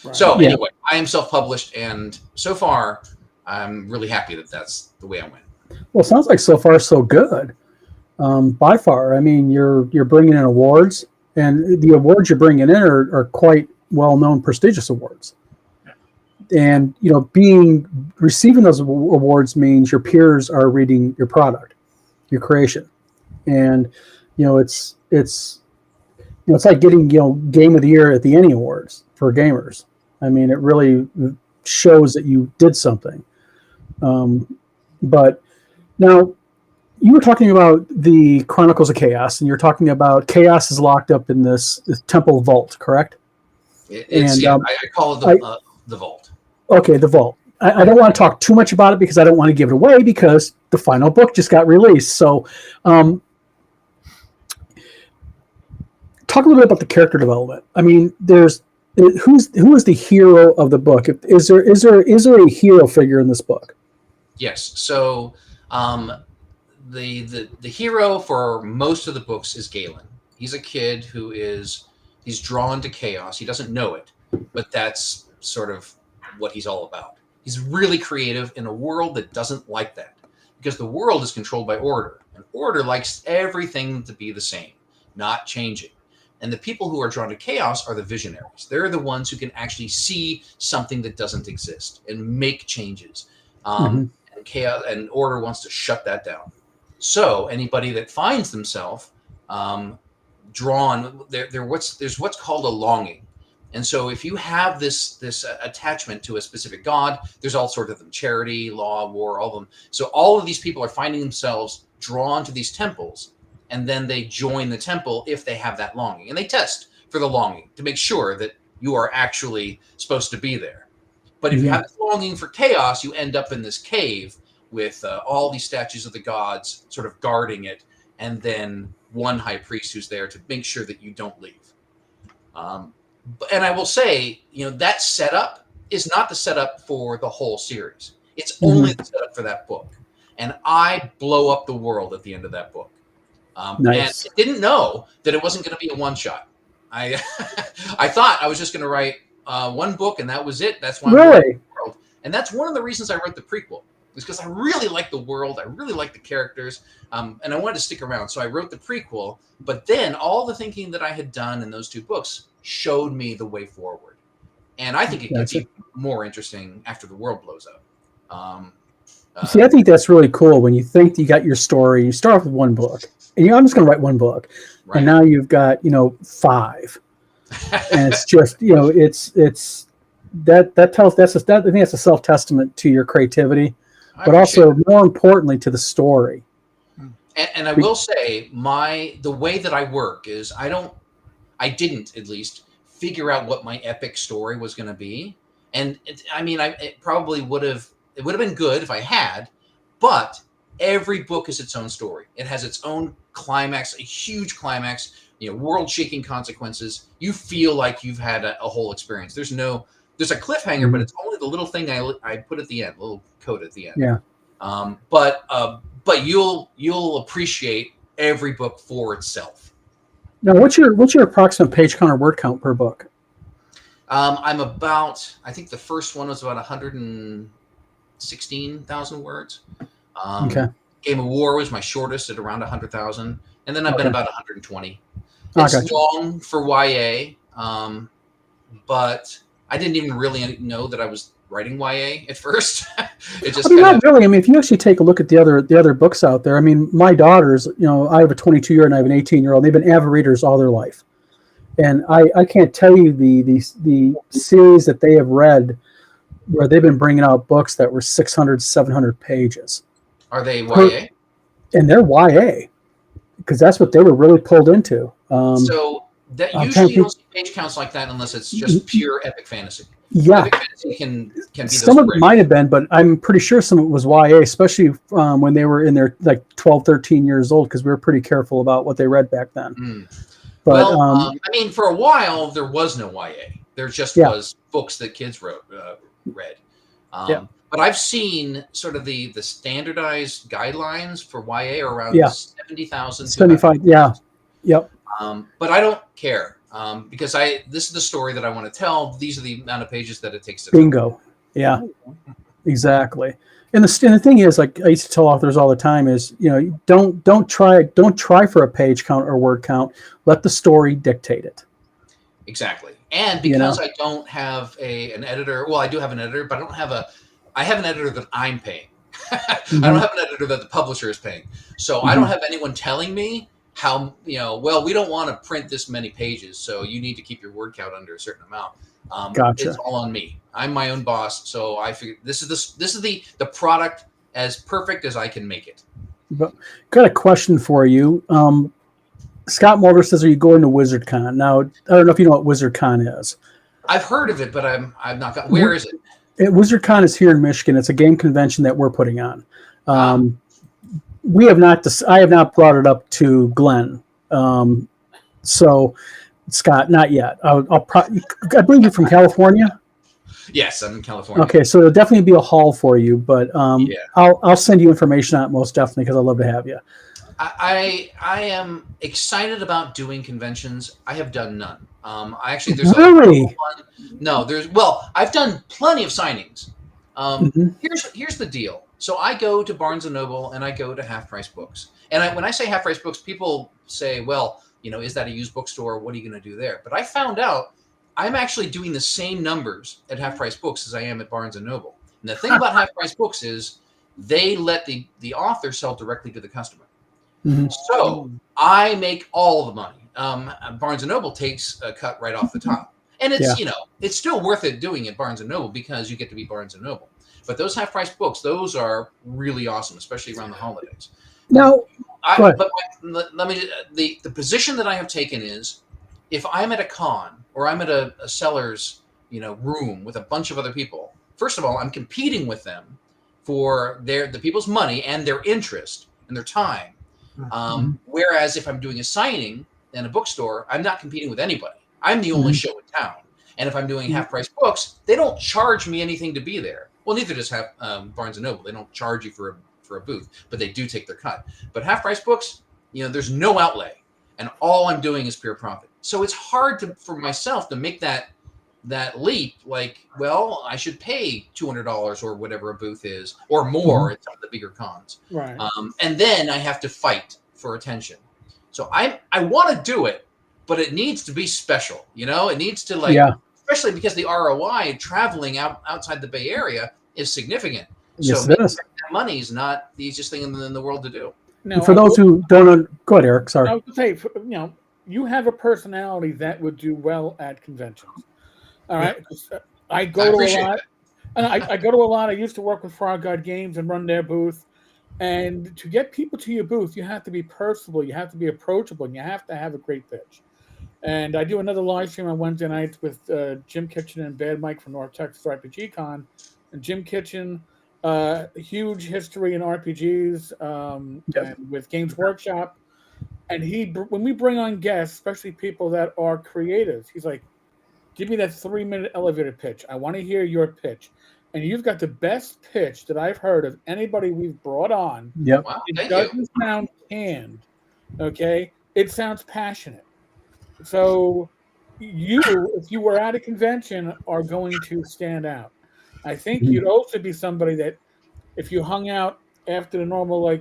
Right. So anyway, I am self-published, and so far, I'm really happy that that's the way I went. Well, it sounds like so far so good. By far, I mean, you're bringing in awards, and the awards you're bringing in are quite well-known, prestigious awards. And receiving those awards means your peers are reading your product, your creation, and it's like getting Game of the Year at the Annie Awards for gamers. I mean, it really shows that you did something. But now you were talking about the Chronicles of Chaos, and you're talking about Chaos is locked up in this temple vault, correct? I call it the vault. Okay, the vault. I don't want to talk too much about it because I don't want to give it away, because the final book just got released. So talk a little bit about the character development. I mean, who is the hero of the book? Is there a hero figure in this book? Yes. So the hero for most of the books is Galen. He's a kid he's drawn to chaos. He doesn't know it, but that's sort of what he's all about. He's really creative in a world that doesn't like that, because the world is controlled by order, and order likes everything to be the same, not changing. And the people who are drawn to chaos are the visionaries. They're the ones who can actually see something that doesn't exist and make changes. And chaos and order wants to shut that down. So anybody that finds themselves drawn, there's what's called a longing. And so if you have this attachment to a specific god, there's all sorts of them: charity, law, war, all of them. So all of these people are finding themselves drawn to these temples, and then they join the temple if they have that longing. And they test for the longing to make sure that you are actually supposed to be there. But if you have this longing for chaos, you end up in this cave with all these statues of the gods sort of guarding it, and then one high priest who's there to make sure that you don't leave. And I will say, that setup is not the setup for the whole series. It's only the setup for that book. And I blow up the world at the end of that book. Nice. And I didn't know that it wasn't going to be a one-shot. I thought I was just going to write one book and that was it. That's why I'm the world. And that's one of the reasons I wrote the prequel, is because I really like the world. I really like the characters. And I wanted to stick around. So I wrote the prequel. But then all the thinking that I had done in those two books showed me the way forward. And I think it gets even more interesting after the world blows up. See, I think that's really cool when you think you got your story. You start off with one book, and I'm just going to write one book, and now you've got 5, and it's just it's that tells I think that's a self testament to your creativity, but also more importantly to the story. And I will say the way that I work is I didn't at least figure out what my epic story was going to be, and it probably would have been good if I had, but every book is its own story. It has its own climax, a huge climax, world-shaking consequences. You feel like you've had a whole experience. There's a cliffhanger, but it's only the little thing I put at the end, little coat at the end. Yeah. But you'll appreciate every book for itself. Now, what's your approximate page count or word count per book? I'm about, I think the first one was about 116,000 words. Okay. Game of War was my shortest at around 100,000. And then I've been about 120. Gotcha. It's long for YA, but I didn't even really know that I was writing YA at first. It just not really. I mean, if you actually take a look at the other books out there, I mean, my daughters, I have a 22-year and I have an 18-year-old. They've been avid readers all their life, and I can't tell you the series that they have read where they've been bringing out books that were 600, 700 pages. Are they YA? And they're YA because that's what they were really pulled into. So that usually you don't see page counts like that unless it's just pure epic fantasy. Yeah, epic fantasy can be some of it might have been, but I'm pretty sure some of it was YA, especially when they were in their 12, 13 years old, because we were pretty careful about what they read back then. But I mean, for a while there was no YA. There just was books that kids read. But I've seen sort of the standardized guidelines for YA are around 70,000. 75. Yeah. Yep. But I don't care. Because this is the story that I want to tell. These are the amount of pages that it takes to bingo tell. Yeah, exactly. And the thing is, like I used to tell authors all the time, is don't try for a page count or word count. Let the story dictate it. Exactly. And because I don't have an editor, well, I do have an editor, but I have an editor that I'm paying. I don't have an editor that the publisher is paying. So I don't have anyone telling me how, well, we don't want to print this many pages, so you need to keep your word count under a certain amount. Gotcha. It's all on me. I'm my own boss, so I figured this is the product as perfect as I can make it. But got a question for you. Scott Mulder says, "Are you going to WizardCon?" Now, I don't know if you know what WizardCon is. I've heard of it, but I've not got. Where is it? WizardCon is here in Michigan. It's a game convention that we're putting on. We have not. I have not brought it up to Glenn. So, Scott, not yet. I believe you're from California. Yes, I'm in California. Okay, so it'll definitely be a haul for you, but I'll send you information out most definitely because I'd love to have you. I am excited about doing conventions. I have done none. I've done plenty of signings. Here's the deal. So I go to Barnes and Noble and I go to Half Price Books. And when I say Half Price Books, people say, well, is that a used bookstore? What are you going to do there? But I found out I'm actually doing the same numbers at Half Price Books as I am at Barnes and Noble. And the thing about Half Price Books is they let the author sell directly to the customer. So I make all the money. Barnes and Noble takes a cut right off the top. And it's, it's still worth it doing at Barnes and Noble because you get to be Barnes and Noble. But those Half Price Books, those are really awesome, especially around the holidays. Now, the position that I have taken is, if I'm at a con or I'm at a seller's, room with a bunch of other people, first of all, I'm competing with them for the people's money and their interest and their time. Whereas if I'm doing a signing in a bookstore, I'm not competing with anybody. I'm the only show in town. And if I'm doing Half Price Books, they don't charge me anything to be there. Well, neither does Barnes and Noble. They don't charge you for a booth, but they do take their cut. But Half Price Books, there's no outlay, and all I'm doing is pure profit. So it's hard for myself to make that leap. Like, well, I should pay $200 or whatever a booth is, or more at some of the bigger cons. Right. And then I have to fight for attention. So I want to do it, but it needs to be special. It needs to especially because the ROI traveling outside the Bay Area is significant. Yes, so it is. That money is not the easiest thing in the world to do. Now, for those who don't go ahead, Eric. Sorry. I would say, you have a personality that would do well at conventions. All right. I go to a lot. And I go to a lot. I used to work with Frog God Games and run their booth. And to get people to your booth, you have to be personable. You have to be approachable. And you have to have a great pitch. And I do another live stream on Wednesday nights with Jim Kitchen and Bad Mike from North Texas RPG Con. And Jim Kitchen huge history in RPGs and with Games Workshop. And when we bring on guests, especially people that are creatives, he's like, give me that 3-minute elevator pitch. I want to hear your pitch. And you've got the best pitch that I've heard of anybody we've brought on. Yep. Wow, It thank doesn't you. sound canned, okay? It sounds passionate. So you, if you were at a convention, are going to stand out. I think you'd also be somebody that if you hung out after the normal,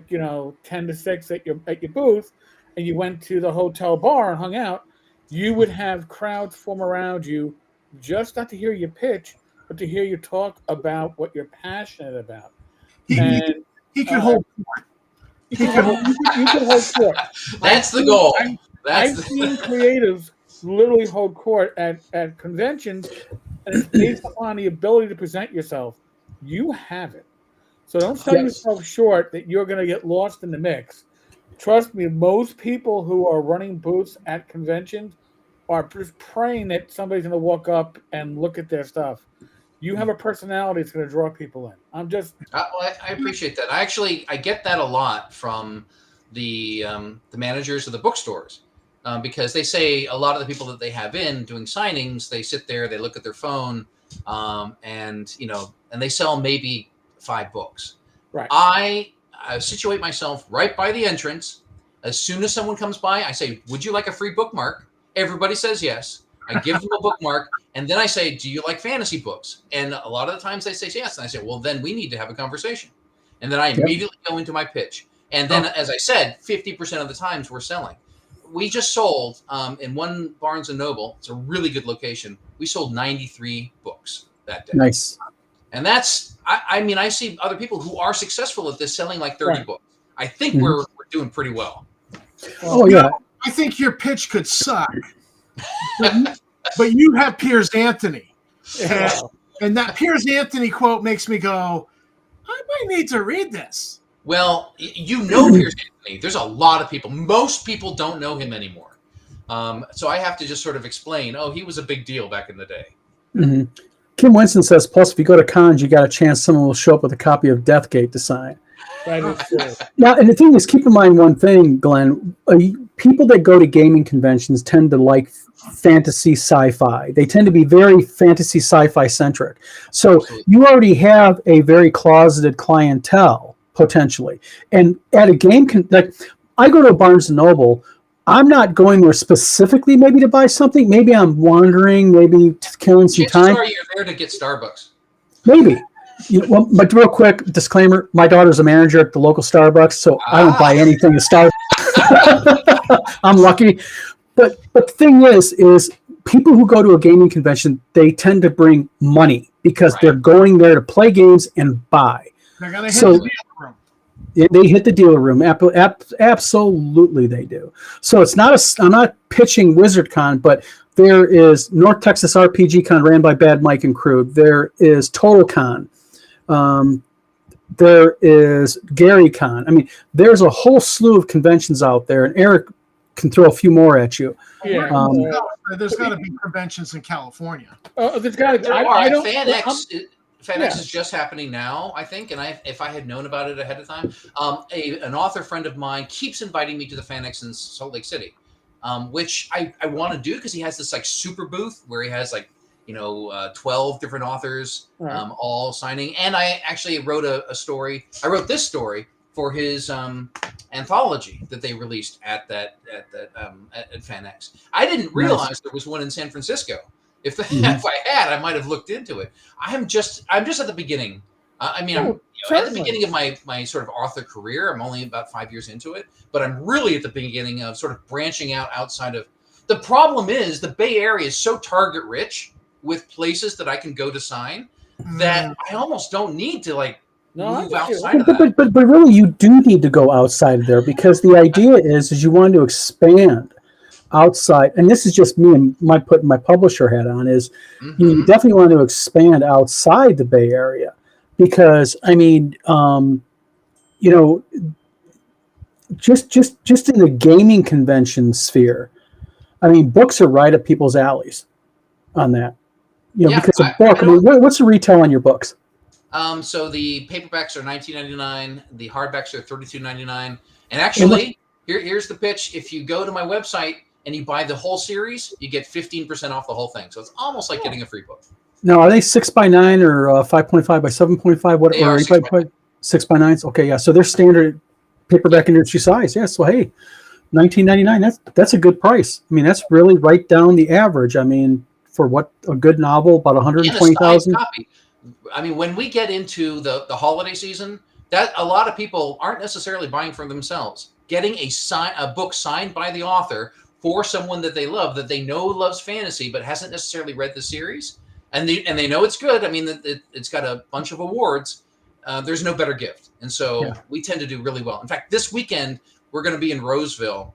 10 to 6 at your booth, and you went to the hotel bar and hung out, you would have crowds form around you, just not to hear your pitch, but to hear you talk about what you're passionate about. He could hold. You could hold court. That's the goal. I've seen creatives literally hold court at conventions, and it's based upon the ability to present yourself. You have it. So don't sell yourself short that you're going to get lost in the mix. Trust me, most people who are running booths at conventions are just praying that somebody's going to walk up and look at their stuff. You have a personality that's going to draw people in. I appreciate that. I get that a lot from the managers of the bookstores because they say a lot of the people that they have in doing signings, they sit there, they look at their phone, and they sell maybe 5 books. Right. I situate myself right by the entrance. As soon as someone comes by, I say, "Would you like a free bookmark?" Everybody says yes. I give them a bookmark, and then I say, "Do you like fantasy books?" And a lot of the times they say yes. And I say, "Well, then we need to have a conversation." And then I immediately go into my pitch. And then, as I said, 50% of the times we're selling. We just sold in one Barnes & Noble. It's a really good location. We sold 93 books that day. Nice. And that's, I see other people who are successful at this selling like 30 books. I think we're doing pretty well. Oh, yeah. I think your pitch could suck, but you have Piers Anthony. And that Piers Anthony quote makes me go, I might need to read this. Well, Piers Anthony. There's a lot of people. Most people don't know him anymore. So I have to just sort of explain, he was a big deal back in the day. Mm-hmm. Kim Winston says, plus, if you go to cons, you got a chance someone will show up with a copy of Deathgate to sign. That is true. Now, and the thing is, keep in mind one thing, Glenn. People that go to gaming conventions tend to like fantasy sci-fi. They tend to be very fantasy sci-fi centric. So Absolutely. You already have a very closeted clientele, potentially. And at a game, I go to a Barnes & Noble, I'm not going there specifically maybe to buy something. Maybe I'm wandering, maybe killing some time. Chances are you're there to get Starbucks. Maybe. But real quick, disclaimer, my daughter's a manager at the local Starbucks, so I don't buy anything at Starbucks. I'm lucky. But the thing is people who go to a gaming convention, they tend to bring money because they're going there to play games and buy. They're going to hit the dealer room. They hit the dealer room. Absolutely they do. So it's not I'm not pitching WizardCon, but there is North Texas RPG Con ran by Bad Mike and crew. There is TotalCon. There is GaryCon. I mean, there's a whole slew of conventions out there, and Eric can throw a few more at you. Yeah. There's got to be conventions in California. There's got to be. FanX is just happening now, I think, and if I had known about it ahead of time, an author friend of mine keeps inviting me to the FanX in Salt Lake City, which I want to do because he has this like super booth where he has 12 different authors all signing, and I actually wrote a story. I wrote this story for his anthology that they released at FanX. I didn't realize there was one in San Francisco. If I had, I might have looked into it. I'm just at the beginning. I'm at the beginning of my sort of author career. I'm only about 5 years into it, but I'm really at the beginning of sort of branching out outside of. The problem is the Bay Area is so target rich with places that I can go to sign that I almost don't need to move outside of that. But really, you do need to go outside of there because the idea is you want to expand outside, and this is just me and my putting my publisher hat on, is you definitely want to expand outside the Bay Area because just in the gaming convention sphere, I mean, books are right up people's alleys on that. Because a book, what's the retail on your books? So the paperbacks are $19.99. The hardbacks are $32.99. And actually, here's the pitch. If you go to my website and you buy the whole series, you get 15% off the whole thing. So it's almost like getting a free book. Now, are they 6x9 or 5.5 by 7.5? What They or are 6x9s? Okay, yeah. So they're standard paperback industry size. Yeah. So hey, $19.99. That's a good price. I mean, that's really right down the average. I mean, for what a good novel, about 120,000. Copy. I mean, when we get into the holiday season, that a lot of people aren't necessarily buying for themselves. Getting a book signed by the author for someone that they love, that they know loves fantasy, but hasn't necessarily read the series, and they know it's good. I mean, it's got a bunch of awards. There's no better gift, and so we tend to do really well. In fact, this weekend we're going to be in Roseville,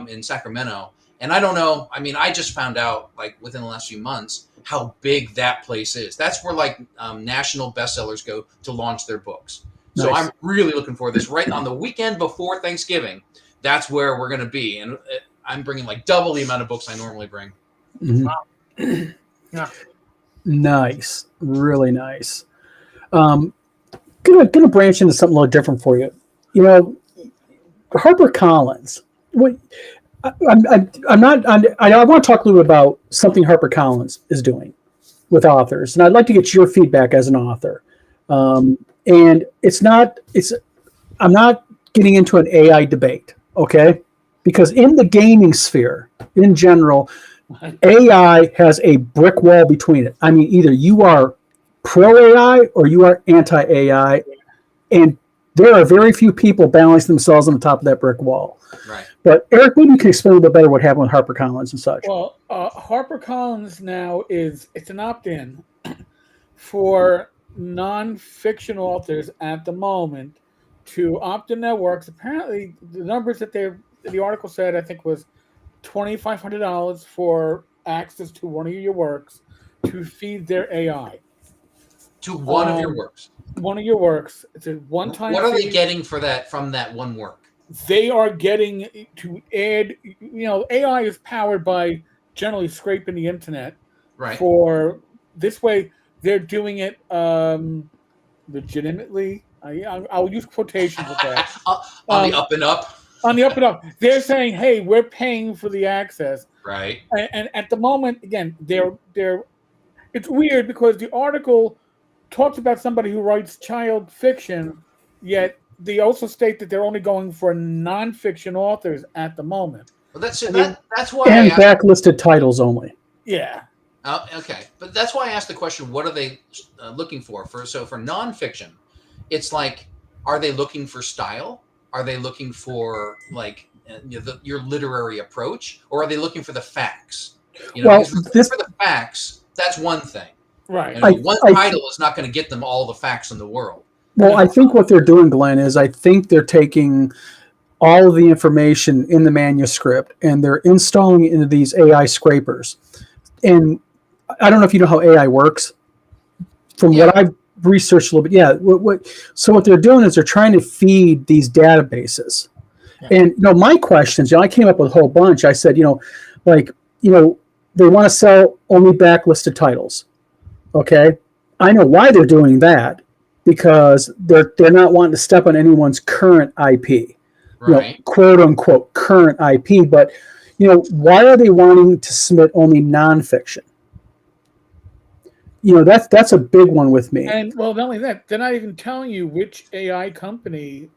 in Sacramento, and I don't know. I mean, I just found out like within the last few months how big that place is. That's where like national bestsellers go to launch their books. So Nice. I'm really looking forward to this. Right on the weekend before Thanksgiving, that's where we're going to be, and I'm bringing like double the amount of books I normally bring. Mhm. Wow. Yeah. Nice, really nice. Gonna branch into something a little different for you. You know, Harper Collins. What I'm not. I want to talk a little bit about something Harper Collins is doing with authors, and I'd like to get your feedback as an author. And it's not. I'm not getting into an AI debate, okay? Because in the gaming sphere, in general, AI has a brick wall between it. I mean, either you are pro AI or you are anti AI, and there are very few people balancing themselves on the top of that brick wall. Right. But Eric, maybe you can explain a little bit better what happened with HarperCollins and such. Well, HarperCollins now it's an opt-in for non-fiction authors at the moment to opt in their works. Apparently, the numbers that the article said, I think, was $2,500 for access to one of your works to feed their AI. To one of your works. One of your works. It's a one-time. What are they getting for that from that one work? They are getting to add. You know, AI is powered by generally scraping the internet. Right. For this way, they're doing it legitimately. I'll use quotations with that. On the up and up. On the up and up, they're saying, "Hey, we're paying for the access." Right. And at the moment, again, they're. It's weird because the article talks about somebody who writes child fiction, yet they also state that they're only going for non-fiction authors at the moment. Well, that's why. And backlisted titles only. Yeah. Okay, but that's why I asked the question: what are they looking for? For nonfiction, it's like, are they looking for style? Are they looking for like your literary approach, or are they looking for the facts? You know, well, for the facts, that's one thing. Right. You know, one title is not going to get them all the facts in the world. Well, I think what they're doing, Glenn, is I think they're taking all of the information in the manuscript and they're installing it into these AI scrapers. And I don't know if you know how AI works. From what I've researched a little bit, so what they're doing is they're trying to feed these databases. Yeah. And my questions, I came up with a whole bunch. I said, they want to sell only backlisted titles. Okay, I know why they're doing that, because they're not wanting to step on anyone's current IP, right? Quote unquote current IP. But why are they wanting to submit only nonfiction? That's a big one with me. And well, not only that, they're not even telling you which AI company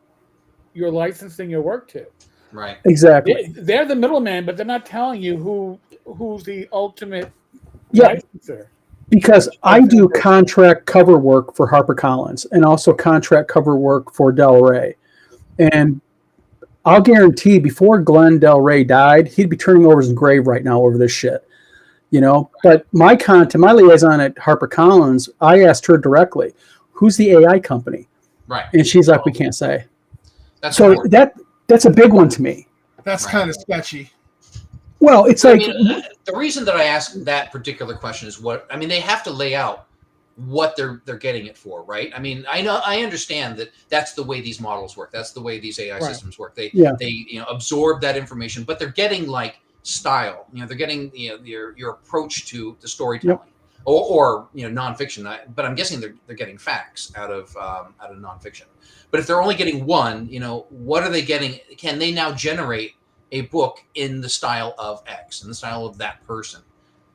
you're licensing your work to. Right. Exactly. They're the middleman, but they're not telling you who's the ultimate licenser. Because I do contract cover work for HarperCollins and also contract cover work for Del Rey. And I'll guarantee before Glen Del Rey died, he'd be turning over his grave right now over this shit. But my liaison at HarperCollins, I asked her directly, who's the AI company? Right. And she's like, we can't say. That's a big one to me. That's kind of sketchy. Well, it's like the reason that I ask that particular question is they have to lay out what they're getting it for, right? I mean, I understand that that's the way these models work. That's the way these AI systems work. They absorb that information, but they're getting like style. They're getting your approach to the storytelling. or nonfiction. But I'm guessing they're getting facts out of nonfiction. But if they're only getting one, what are they getting? Can they now generate a book in the style of X, in the style of that person?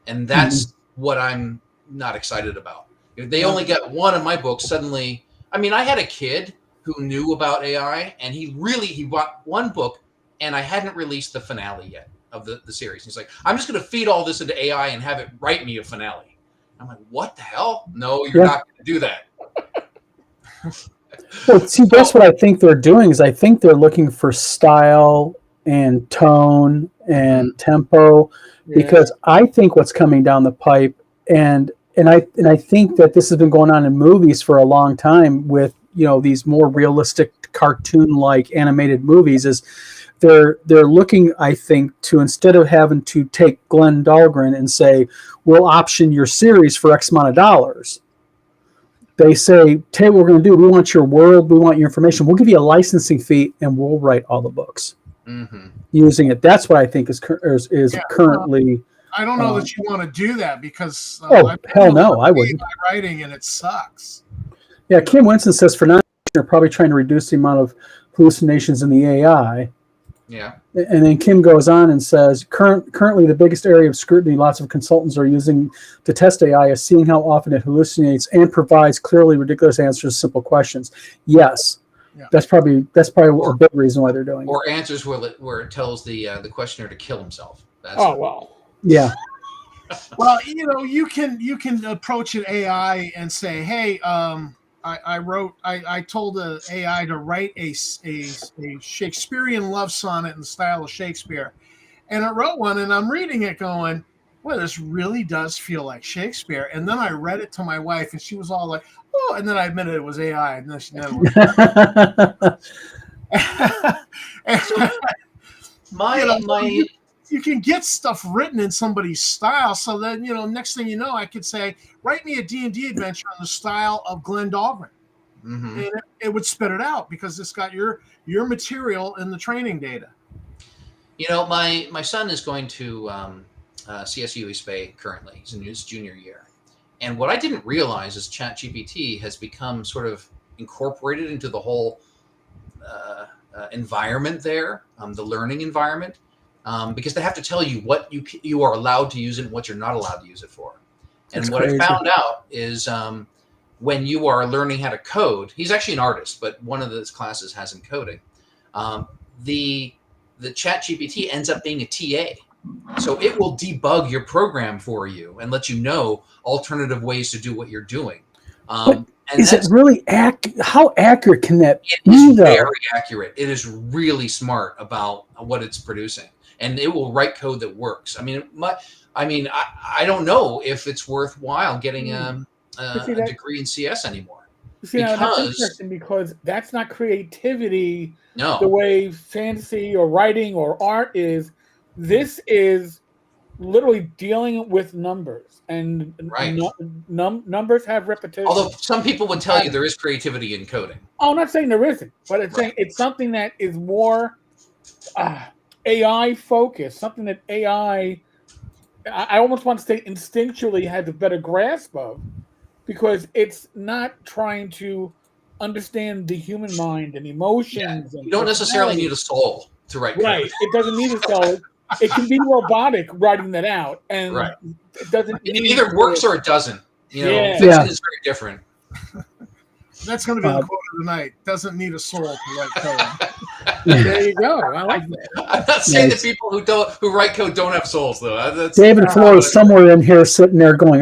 And that's what I'm not excited about. If they only get one of my books, suddenly, I had a kid who knew about AI, and he bought one book, and I hadn't released the finale yet of the series. He's like, I'm just going to feed all this into AI and have it write me a finale. I'm like, what the hell? No, you're not going to do that. Well, see, that's what I think they're doing. Is I think they're looking for style and tone and tempo, because I think what's coming down the pipe, and I think that this has been going on in movies for a long time with these more realistic cartoon-like animated movies, is they're looking, I think, to, instead of having to take Glen Dahlgren and say, we'll option your series for X amount of dollars, they say, tell you what we're going to do. We want your world. We want your information. We'll give you a licensing fee, and we'll write all the books using it. That's what I think is currently. I don't know that you want to do that, because hell no, I wouldn't. Writing, and it sucks. Yeah, Kim Winston says for non, they're probably trying to reduce the amount of hallucinations in the AI. Yeah. And then Kim goes on and says, currently the biggest area of scrutiny lots of consultants are using to test AI is seeing how often it hallucinates and provides clearly ridiculous answers to simple questions. Yes. Yeah. That's probably a big reason why they're doing it. Or answers where it tells the questioner to kill himself. Yeah. Well, you can approach an AI and say, hey, I told the AI to write a Shakespearean love sonnet in the style of Shakespeare, and it wrote one, and I'm reading it going, well, this really does feel like Shakespeare. And then I read it to my wife, and she was all like, oh, and then I admitted it was AI, and then she never you can get stuff written in somebody's style. So then, next thing you know, I could say, write me a D&D adventure in the style of Glen Dahlgren. And it would spit it out, because it's got your material in the training data. My son is going to CSU East Bay currently. He's in his junior year. And what I didn't realize is ChatGPT has become sort of incorporated into the whole environment there, the learning environment. Because they have to tell you what you are allowed to use it and what you're not allowed to use it for. And what I found out is when you are learning how to code, he's actually an artist, but one of those classes has him coding. The ChatGPT ends up being a TA. So it will debug your program for you and let you know alternative ways to do what you're doing. Is it really how accurate can that be? It is very accurate. It is really smart about what it's producing. And it will write code that works. I don't know if it's worthwhile getting a degree in CS anymore. That's interesting, because that's not creativity the way fantasy or writing or art is. This is literally dealing with numbers, and numbers have repetition. Although some people would tell you there is creativity in coding. I'm not saying there isn't, but it's saying it's something that is more AI focused, something that AI, I almost want to say instinctually, has a better grasp of, because it's not trying to understand the human mind and emotions. You don't necessarily need a soul to write code. Right. It doesn't need a soul. It can be robotic writing that out, and it doesn't. It either works or it doesn't. Fiction is very different. That's going to be the quote of the night. Doesn't need a soul to write code. There you go. I like that. I'm not saying that people who write code don't have souls, though. David Flo is somewhere in here sitting there going,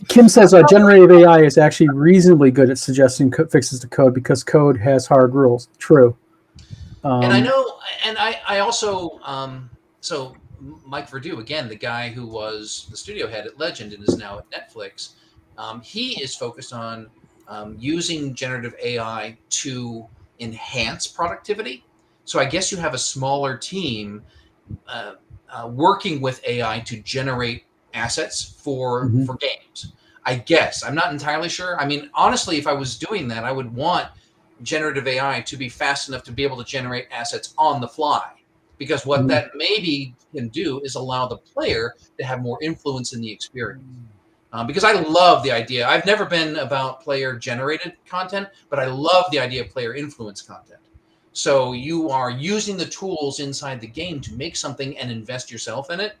Kim says generative AI is actually reasonably good at suggesting fixes to code, because code has hard rules. True. And I know, and I also, so Mike Verdu, again, the guy who was the studio head at Legend and is now at Netflix, he is focused on using generative AI to enhance productivity. So I guess you have a smaller team working with AI to generate assets for games. I guess. I'm not entirely sure. Honestly, if I was doing that, I would want generative AI to be fast enough to be able to generate assets on the fly. because what that maybe can do is allow the player to have more influence in the experience. Because I love the idea. I've never been about player-generated content, but I love the idea of player-influenced content. So you are using the tools inside the game to make something and invest yourself in it.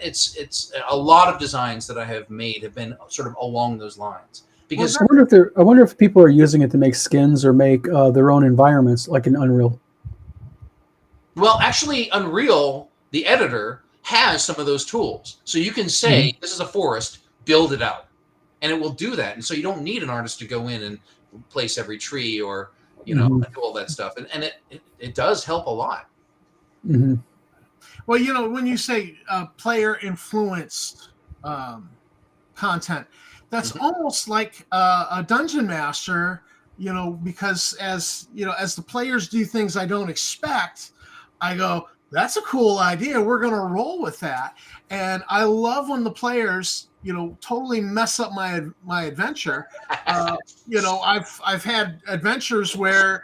It's a lot of designs that I have made have been sort of along those lines. Because I wonder if people are using it to make skins or make their own environments, like in Unreal. Well, actually, Unreal, the editor, has some of those tools. So you can say, this is a forest, build it out. And it will do that. And so you don't need an artist to go in and place every tree or, do all that stuff. And it does help a lot. Mm-hmm. Well, when you say player influenced content, that's almost like a dungeon master, because as the players do things I don't expect, I go, that's a cool idea. We're going to roll with that. And I love when the players, totally mess up my adventure. I've had adventures where,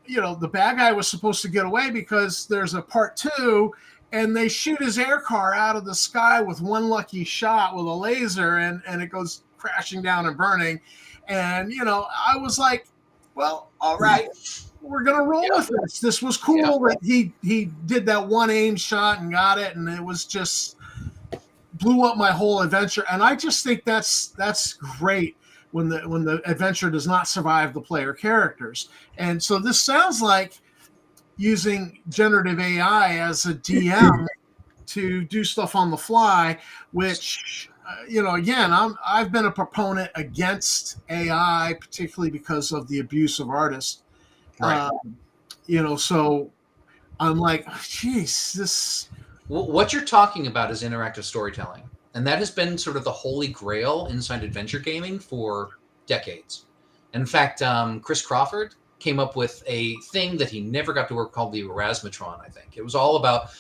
the bad guy was supposed to get away because there's a part 2 and they shoot his air car out of the sky with one lucky shot with a laser and it goes crashing down and burning. And, I was like, well, all right, we're going to roll with this. This was cool that he did that one aim shot and got it. And it was just blew up my whole adventure. And I just think that's great when the adventure does not survive the player characters. And so this sounds like using generative AI as a DM to do stuff on the fly, which, again, I've been a proponent against AI, particularly because of the abuse of artists. Right. So I'm like, geez, this. What you're talking about is interactive storytelling. And that has been sort of the holy grail inside adventure gaming for decades. In fact, Chris Crawford came up with a thing that he never got to work called the Erasmatron, I think. It was all about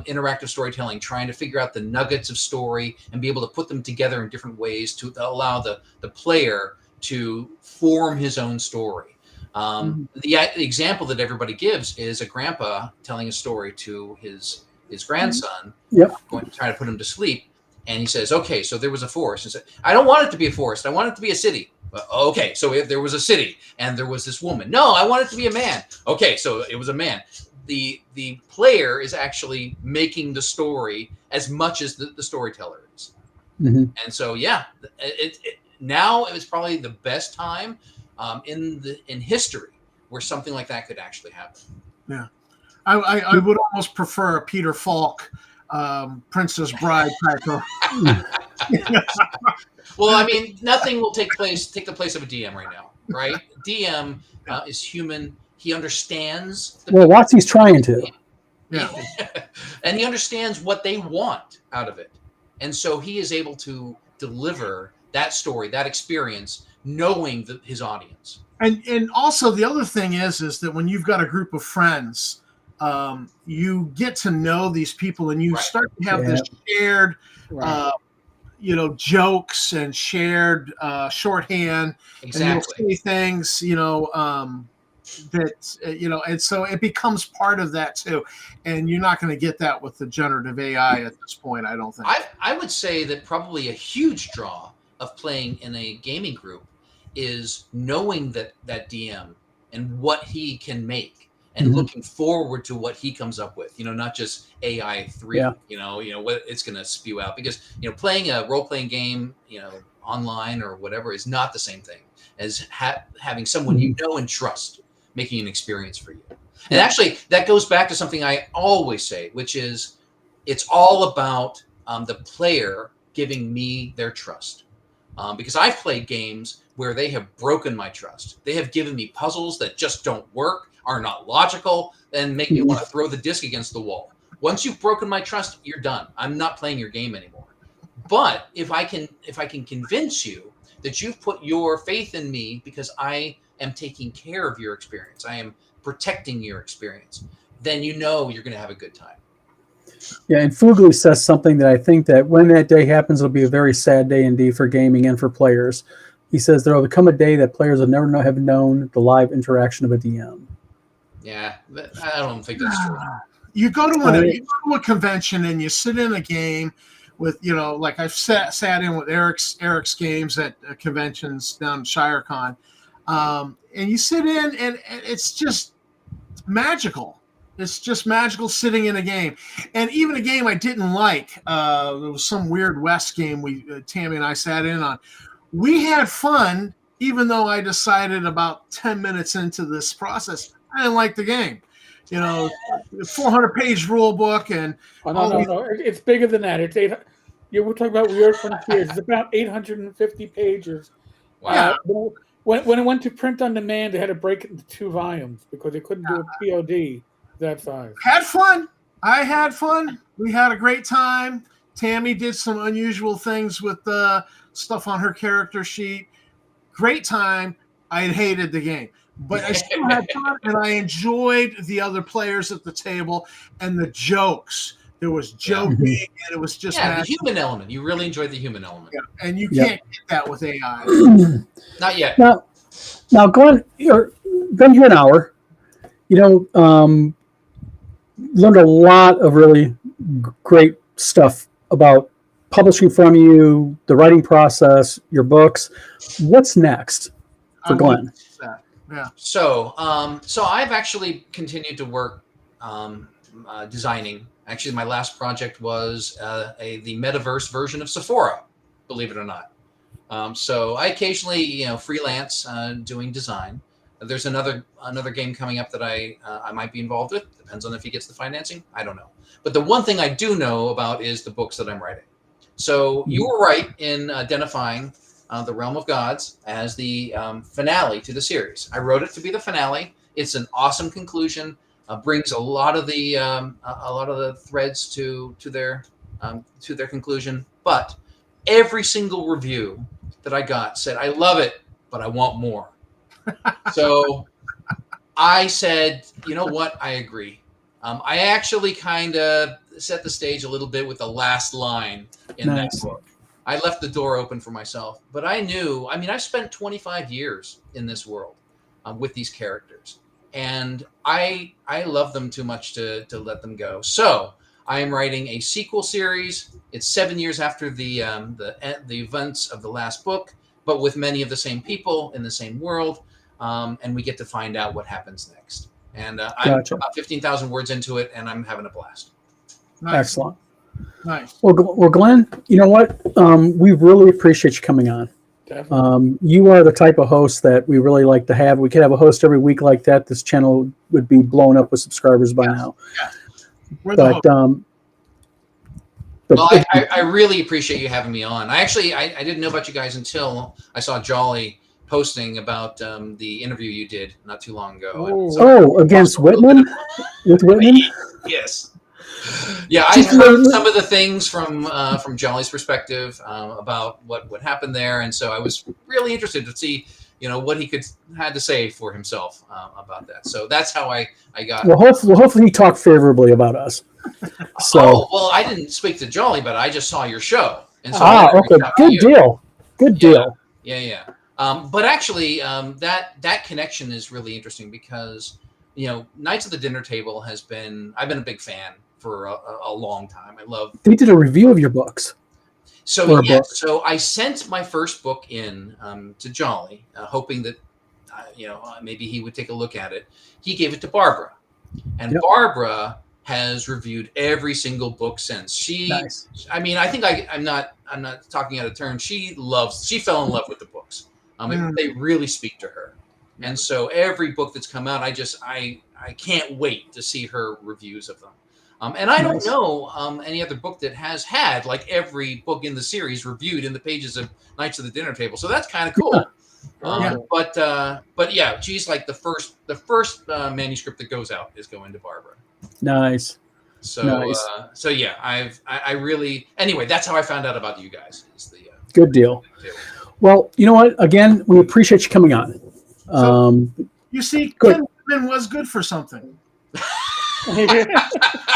interactive storytelling, trying to figure out the nuggets of story and be able to put them together in different ways to allow the player to form his own story. The example that everybody gives is a grandpa telling a story to his grandson, going to try to put him to sleep. And he says, okay, so there was a forest. And said, I don't want it to be a forest. I want it to be a city. Okay, so there was a city and there was this woman. No, I want it to be a man. Okay, so it was a man. The player is actually making the story as much as the storyteller is. And so, now it was probably the best time in history where something like that could actually happen. Yeah. I would almost prefer a Peter Falk, Princess Bride type of. Well, I mean, nothing will take the place of a DM right now, right? DM is human. He understands. Watsy's trying to. Yeah. And he understands what they want out of it. And so he is able to deliver that story, that experience, knowing his audience. And also the other thing is that when you've got a group of friends, you get to know these people and you start to have this shared, jokes and shared shorthand. Exactly. And you'll say things, and so it becomes part of that too. And you're not going to get that with the generative AI at this point, I don't think. I would say that probably a huge draw of playing in a gaming group is knowing that DM and what he can make and looking forward to what he comes up with, not just AI 3, what it's going to spew out, because, playing a role-playing game, online or whatever is not the same thing as having someone you know and trust making an experience for you. And actually that goes back to something I always say, which is it's all about the player giving me their trust. Because I've played games where they have broken my trust. They have given me puzzles that just don't work, are not logical, and make me want to throw the disc against the wall. Once you've broken my trust, you're done. I'm not playing your game anymore. But if I can convince you that you've put your faith in me because I am taking care of your experience, I am protecting your experience, then you're going to have a good time. Yeah, and Fugly says something that I think that when that day happens, it'll be a very sad day indeed for gaming and for players. He says there will become a day that players will never have known the live interaction of a DM. Yeah, I don't think that's true. you go to a convention and you sit in a game with, like I've sat in with Eric's games at conventions down at ShireCon, and you sit in and it's just magical. It's just magical sitting in a game. And even a game I didn't like, there was some weird West game Tammy and I sat in on. We had fun, even though I decided about 10 minutes into this process, I didn't like the game. 400-page rule book and no, it's bigger than that. We're talking about Weird Frontiers. It's about 850 pages. Wow. When it went to print on demand, they had to break it into 2 volumes because they couldn't do a POD that size. Had fun. I had fun. We had a great time. Tammy did some unusual things with the stuff on her character sheet. Great time. I hated the game, but I still had fun, and I enjoyed the other players at the table and the jokes. There was joking, and it was just the human element. You really enjoyed the human element. Yeah. And you can't get that with AI. Not yet. Now, Glenn, you're an hour. Learned a lot of really great stuff about publishing from you, the writing process, your books. What's next for Glenn? Yeah. So I've actually continued to work designing. Actually, my last project was the metaverse version of Sephora, believe it or not. So I occasionally, freelance doing design. There's another game coming up that I might be involved with. Depends on if he gets the financing. I don't know. But the one thing I do know about is the books that I'm writing. So you were right in identifying The Realm of Gods as the finale to the series. I wrote it to be the finale. It's an awesome conclusion. Brings a lot of the threads to their conclusion. But every single review that I got said, "I love it, but I want more." So I said, you know what? I agree. I actually kind of set the stage a little bit with the last line in that book. I left the door open for myself, but I knew, I spent 25 years in this world with these characters, and I love them too much to let them go. So I am writing a sequel series. It's 7 years after the events of the last book, but with many of the same people in the same world. And we get to find out what happens next. And I'm about 15,000 words into it, and I'm having a blast. Nice. Excellent. Nice. Well, Glenn, you know what? We really appreciate you coming on. Definitely. You are the type of host that we really like to have. We could have a host every week like that. This channel would be blown up with subscribers by now. Yeah. Well, I really appreciate you having me on. I didn't know about you guys until I saw Jolly posting about the interview you did not too long ago. Against Whitman? With Whitman? Yes. Yeah, I heard some of the things from Jolly's perspective about what happened there, and so I was really interested to see, what he had to say for himself about that. So that's how I got. Well, hopefully he talked favorably about us. So. Well, I didn't speak to Jolly, but I just saw your show, and so okay, good deal. Good deal. Yeah. But actually, that connection is really interesting because, Knights of the Dinner Table I've been a big fan for a long time. They did a review of your books. So so I sent my first book in to Jolly, hoping that, maybe he would take a look at it. He gave it to Barbara, and Barbara has reviewed every single book since. Nice. I think I'm not talking out of turn. She fell in love with the books. They really speak to her. And so every book that's come out, I can't wait to see her reviews of them. And I don't know any other book that has had like every book in the series reviewed in the pages of Knights of the Dinner Table. So that's kind of cool. But yeah, geez, like the first manuscript that goes out is going to Barbara. Nice. So so yeah, I really, anyway, that's how I found out about you guys. Is the good deal. Well, you know what? Again, we appreciate you coming on. You see, Ken was good for something.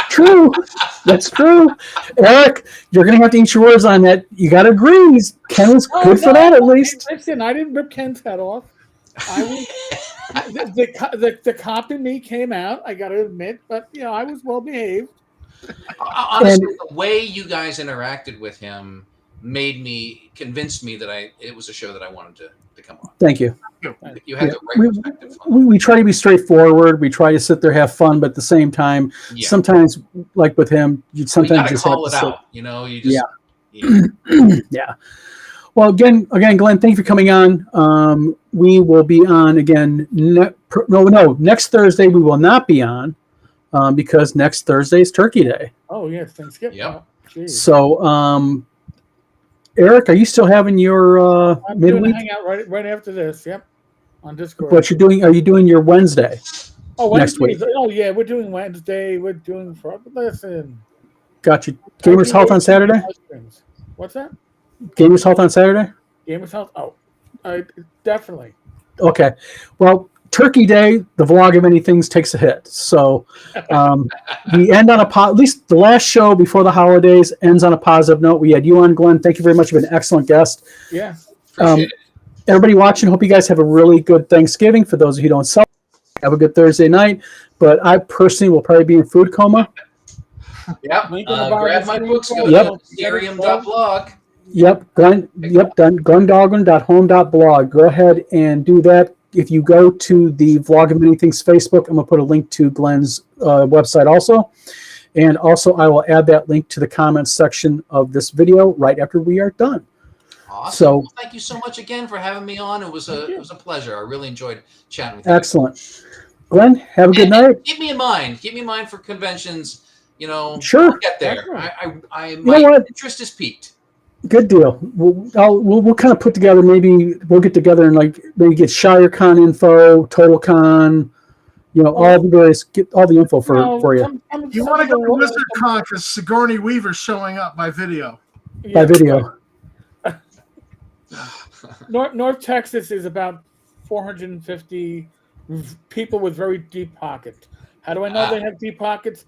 True. That's true. Eric, you're going to have to eat your words on that. You got to agree. Ken was good for that, at least. Listen, I didn't rip Ken's head off. the cop in me came out. I got to admit, but I was well behaved. Honestly, the way you guys interacted with him convinced me that it was a show that I wanted to come on. Thank you. You had the right perspective. We try to be straightforward. We try to sit there, have fun, but at the same time, sometimes, like with him, you sometimes just call have it to out. You just yeah. Well, again, Glenn, thank you for coming on. We will be on again. Next Thursday we will not be on because next Thursday is Turkey Day. Oh yes, Thanksgiving. Yep. Oh, so, Eric, are you still having your midweek? Doing a hangout right after this. Yep, on Discord. What are you doing your Wednesday? Oh, next week? Oh yeah, we're doing Wednesday. We're doing listen. Got you. Gamers Health on Saturday. What's that? Gamers Health on Saturday. Gamers Health. Oh, definitely. Okay. Well, Turkey Day, the vlog of many things takes a hit. So we end on at least the last show before the holidays ends on a positive note. We had you on, Glenn. Thank you very much. You've been an excellent guest. Yeah. Appreciate it. Everybody watching, hope you guys have a really good Thanksgiving. For those of you who don't celebrate, have a good Thursday night. But I personally will probably be in food coma. Yep. Grab my books. Go Yep. to Ethereum.blog. Yep. Glendahlgren.home.blog. Go ahead and do that. If you go to the Vlog of Many Things Facebook, I'm going to put a link to Glenn's website also. And also, I will add that link to the comments section of this video right after we are done. Awesome. So, well, thank you so much again for having me on. It was a pleasure. I really enjoyed chatting with you. Excellent. Glenn, have a good night. Keep me in mind. Keep me in mind for conventions. Sure. I'll get there. My interest is peaked. Good deal. We'll kind of put together. Maybe we'll get together and maybe get ShireCon info, TotalCon. All the various get all the info for you. You want to go to WizardCon because Sigourney Weaver's showing up by video. By video. North Texas is about 450 people with very deep pockets. How do I know they have deep pockets?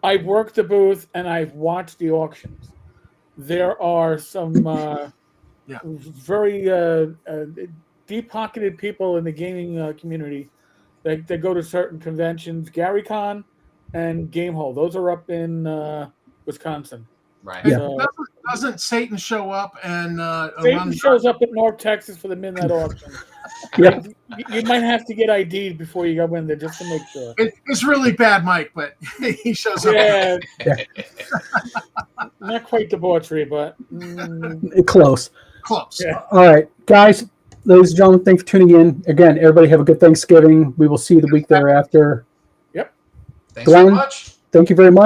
I've worked the booth and I've watched the auctions. There are some very deep-pocketed people in the gaming community that go to certain conventions. GaryCon and Gamehole. Those are up in Wisconsin. Right. Yeah. Doesn't Satan show up and Satan shows up at North Texas for the midnight auction. Yeah. You might have to get ID'd before you go in there just to make sure. It's really bad, Mike, but he shows up. Yeah. Not quite debauchery, but Close. Close. All right, guys, ladies and gentlemen, thanks for tuning in. Again, everybody have a good Thanksgiving. We will see you the week thereafter. Yep. Thanks Glenn, so much. Thank you very much.